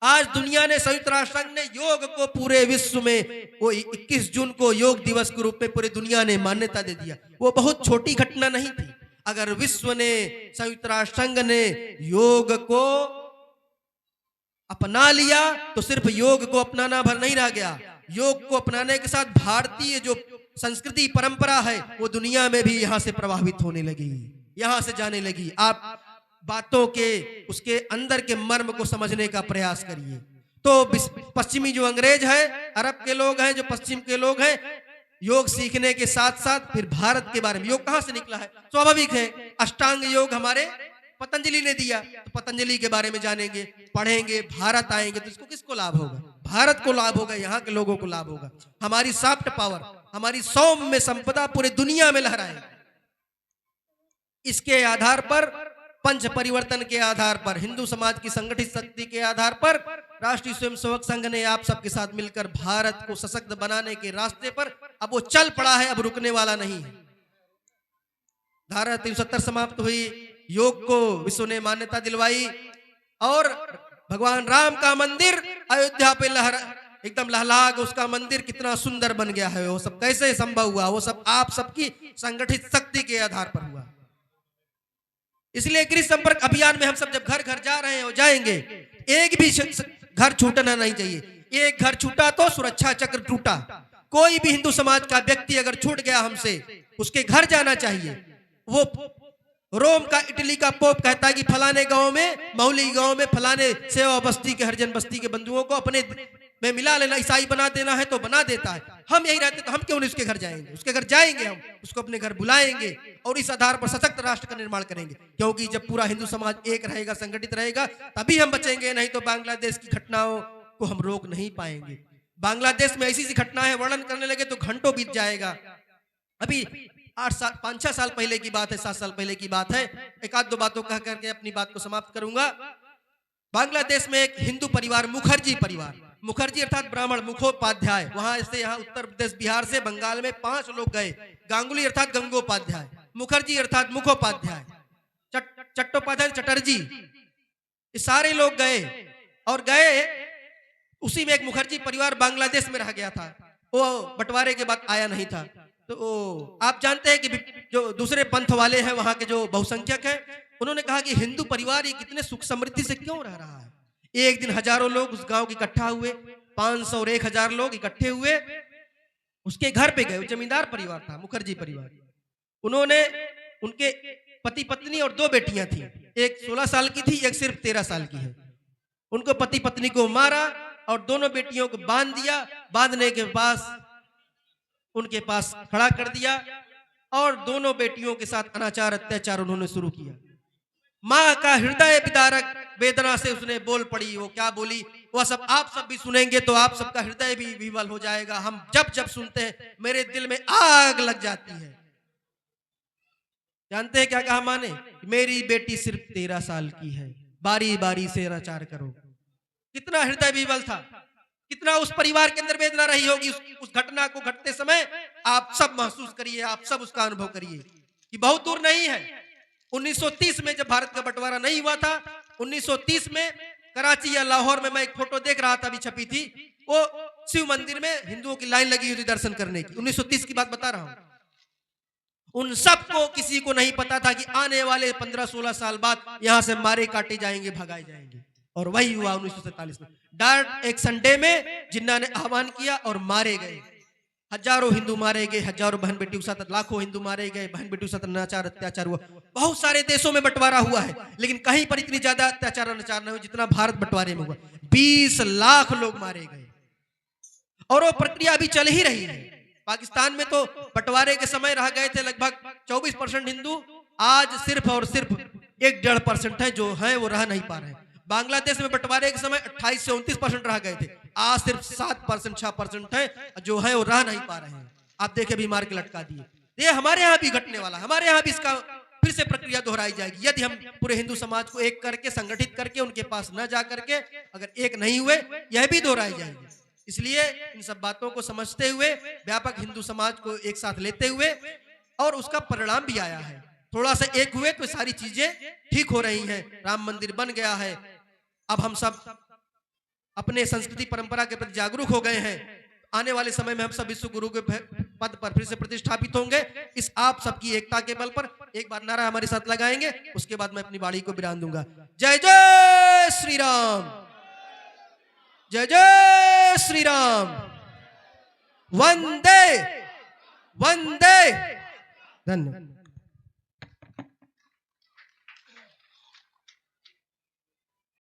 Speaker 1: आज दुनिया ने, संयुक्त राष्ट्र संघ ने योग को पूरे विश्व में, वो 21 जून को योग दिवस के रूप में पूरी दुनिया ने मान्यता दे दिया। वो बहुत छोटी घटना नहीं थी। अगर विश्व ने, संयुक्त राष्ट्र संघ ने योग को अपना लिया तो सिर्फ योग को अपनाना भर नहीं रह गया, योग को अपनाने के साथ भारतीय जो संस्कृति परंपरा है वो दुनिया में भी यहां से प्रभावित होने लगी, यहां से जाने लगी। आप बातों के, उसके अंदर के मर्म को समझने का प्रयास करिए। तो पश्चिमी जो अंग्रेज है, अरब के लोग हैं, जो पश्चिम के लोग हैं, योग सीखने के साथ साथ फिर भारत के बारे में, योग कहां से निकला है? स्वाभाविक है, अष्टांग योग हमारे पतंजलि ने दिया, तो पतंजलि के बारे में जानेंगे, पढ़ेंगे, भारत आएंगे तो इसको किसको लाभ होगा? भारत को लाभ होगा, यहाँ के लोगों को लाभ होगा। हमारी सॉफ्ट पावर, हमारी सौम्य संपदा पूरे दुनिया में लहराएगी। इसके आधार पर, पंच परिवर्तन के आधार पर, हिंदू समाज की संगठित शक्ति के आधार पर राष्ट्रीय स्वयंसेवक संघ ने आप सबके साथ मिलकर भारत को सशक्त बनाने के रास्ते पर अब वो चल पड़ा है, अब रुकने वाला नहीं है। धारा 370 समाप्त हुई, योग को विश्व ने मान्यता दिलवाई और भगवान राम का मंदिर अयोध्या पे एकदम लहलाग, उसका मंदिर कितना सुंदर बन गया है। वो सब कैसे संभव हुआ? वो सब आप सबकी संगठित शक्ति के आधार पर हुआ। इसलिए गृह संपर्क अभियान में हम सब जब घर घर जा रहे हैं और जाएंगे, एक भी घर छूटना नहीं चाहिए। एक घर छूटा तो सुरक्षा चक्र टूटा। कोई भी हिंदू समाज का व्यक्ति अगर छूट गया हमसे, उसके घर जाना चाहिए। वो रोम का इटली का पोप कहता है कि फलाने गांव में, मौली गांव में, फलाने सेवा बस्ती के, हरिजन बस्ती के बंधुओं को अपने में मिला लेना, ईसाई बना देना है तो बना देता है। हम यही रहते तो हम क्यों नहीं उसके घर जाएंगे? उसके घर जाएंगे, हम उसको अपने घर बुलाएंगे और इस आधार पर सशक्त राष्ट्र का निर्माण करेंगे। क्योंकि जब पूरा हिंदू समाज एक रहेगा, संगठित रहेगा, तभी हम बचेंगे। नहीं तो बांग्लादेश की घटनाओं को हम रोक नहीं पाएंगे। बांग्लादेश में ऐसी घटनाएं वर्णन करने लगे तो घंटों बीत जाएगा। अभी 5-6 साल पहले की बात है, 7 साल पहले की बात है। एक आध दो बातों कह करके अपनी बात को समाप्त करूंगा। बांग्लादेश में एक हिंदू परिवार, मुखर्जी परिवार, मुखर्जी अर्थात ब्राह्मण, मुखोपाध्याय, वहां से यहाँ उत्तर प्रदेश बिहार से बंगाल में 5 लोग गए। गांगुली अर्थात गंगोपाध्याय, मुखर्जी अर्थात मुखोपाध्याय, चट्टोपाध्याय चटर्जी, ये सारे लोग गए और गए। उसी में एक मुखर्जी परिवार बांग्लादेश में रह गया था। वो बंटवारे के बाद आया नहीं था। तो आप जानते हैं कि जो दूसरे पंथ वाले हैं, वहां के जो बहुसंख्यक हैं, उन्होंने कहा कि हिंदू परिवार ये कितने सुख समृद्धि से क्यों रह रहा है। एक दिन हजारों लोग उस गांव के इकट्ठा हुए, 500 और 1000 लोग इकट्ठे हुए, उसके घर पे गए। जमींदार परिवार था, मुखर्जी परिवार। उन्होंने, उनके पति पत्नी और 2 बेटियां थी, एक 16 साल की थी, एक सिर्फ 13 साल की है। उनको पति पत्नी को मारा और दोनों बेटियों को बांध दिया। बांधने के पास उनके पास खड़ा कर दिया और दोनों बेटियों के साथ अनाचार अत्याचार उन्होंने शुरू किया। माँ का हृदय विदारक वेदना से उसने बोल पड़ी। वो क्या बोली, वह सब आप सब भी सुनेंगे तो आप सबका हृदय भी विवल हो जाएगा। हम जब जब सुनते हैं मेरे दिल में आग लग जाती है। जानते हैं क्या कहा माँ ने? मेरी बेटी सिर्फ 13 साल की है, बारी बारी से अनाचार करो। कितना हृदय विवल था, कितना उस परिवार के अंदर वेदना रही होगी। उस घटना को घटते समय आप सब महसूस करिए, आप सब उसका अनुभव करिए कि बहुत दूर नहीं है। 1930 में जब भारत का बंटवारा नहीं हुआ था, 1930 में कराची या लाहौर में मैं एक फोटो देख रहा था, अभी छपी थी, वो शिव मंदिर में हिंदुओं की लाइन लगी हुई थी दर्शन करने की। 1930 की बात बता रहा हूं। उन सबको, किसी को नहीं पता था कि आने वाले 15-16 साल बाद यहां से मारे काटे जाएंगे, भगाए जाएंगे। और वही हुआ 1947 में। डार्ट एक संडे में जिन्ना ने आह्वान किया और मारे गए। हजारों हिंदू मारे गए, हजारों बहन बेटियों के साथ, लाखों हिंदू मारे गए, बहन बेटियों के साथ अनाचार अत्याचार हुआ। बहुत सारे देशों में बंटवारा हुआ है, लेकिन कहीं पर इतनी ज्यादा अत्याचार अनाचार नहीं हुआ जितना भारत बंटवारे में हुआ। 20 लाख लोग मारे गए और वो प्रक्रिया अभी चल ही रही है। पाकिस्तान में तो बंटवारे के समय रह गए थे लगभग 24% हिंदू, आज सिर्फ और सिर्फ 1-1.5% है जो है वो रह नहीं पा रहे हैं। बांग्लादेश में बंटवारे के समय 28 से 29% रह गए थे, आज सिर्फ 7%, 6% है जो है वो रह नहीं पा रहे हैं। आप देखे भी मार के लटका दिए। ये हमारे यहाँ भी घटने वाला, हमारे यहाँ भी इसका फिर से प्रक्रिया दोहराई जाएगी यदि हम पूरे हिंदू समाज को एक करके, संगठित करके, उनके पास न जा करके अगर एक नहीं हुए, यह भी दोहराई जाएगी। इसलिए इन सब बातों को समझते हुए, व्यापक हिंदू समाज को एक साथ लेते हुए, और उसका परिणाम भी आया है। थोड़ा सा एक हुए तो सारी चीजें ठीक हो रही हैं। राम मंदिर बन गया है, अब हम सब अपने संस्कृति परंपरा के प्रति जागरूक हो गए हैं। आने वाले समय में हम सब विश्व गुरु के पद पर फिर से प्रतिष्ठापित होंगे। इस आप सबकी एकता के बल पर एक बार नारा हमारे साथ लगाएंगे, उसके बाद मैं अपनी वाणी को विराम दूंगा। जय जय श्री राम, जय जय श्री राम, वंदे वंदे। धन्यवाद।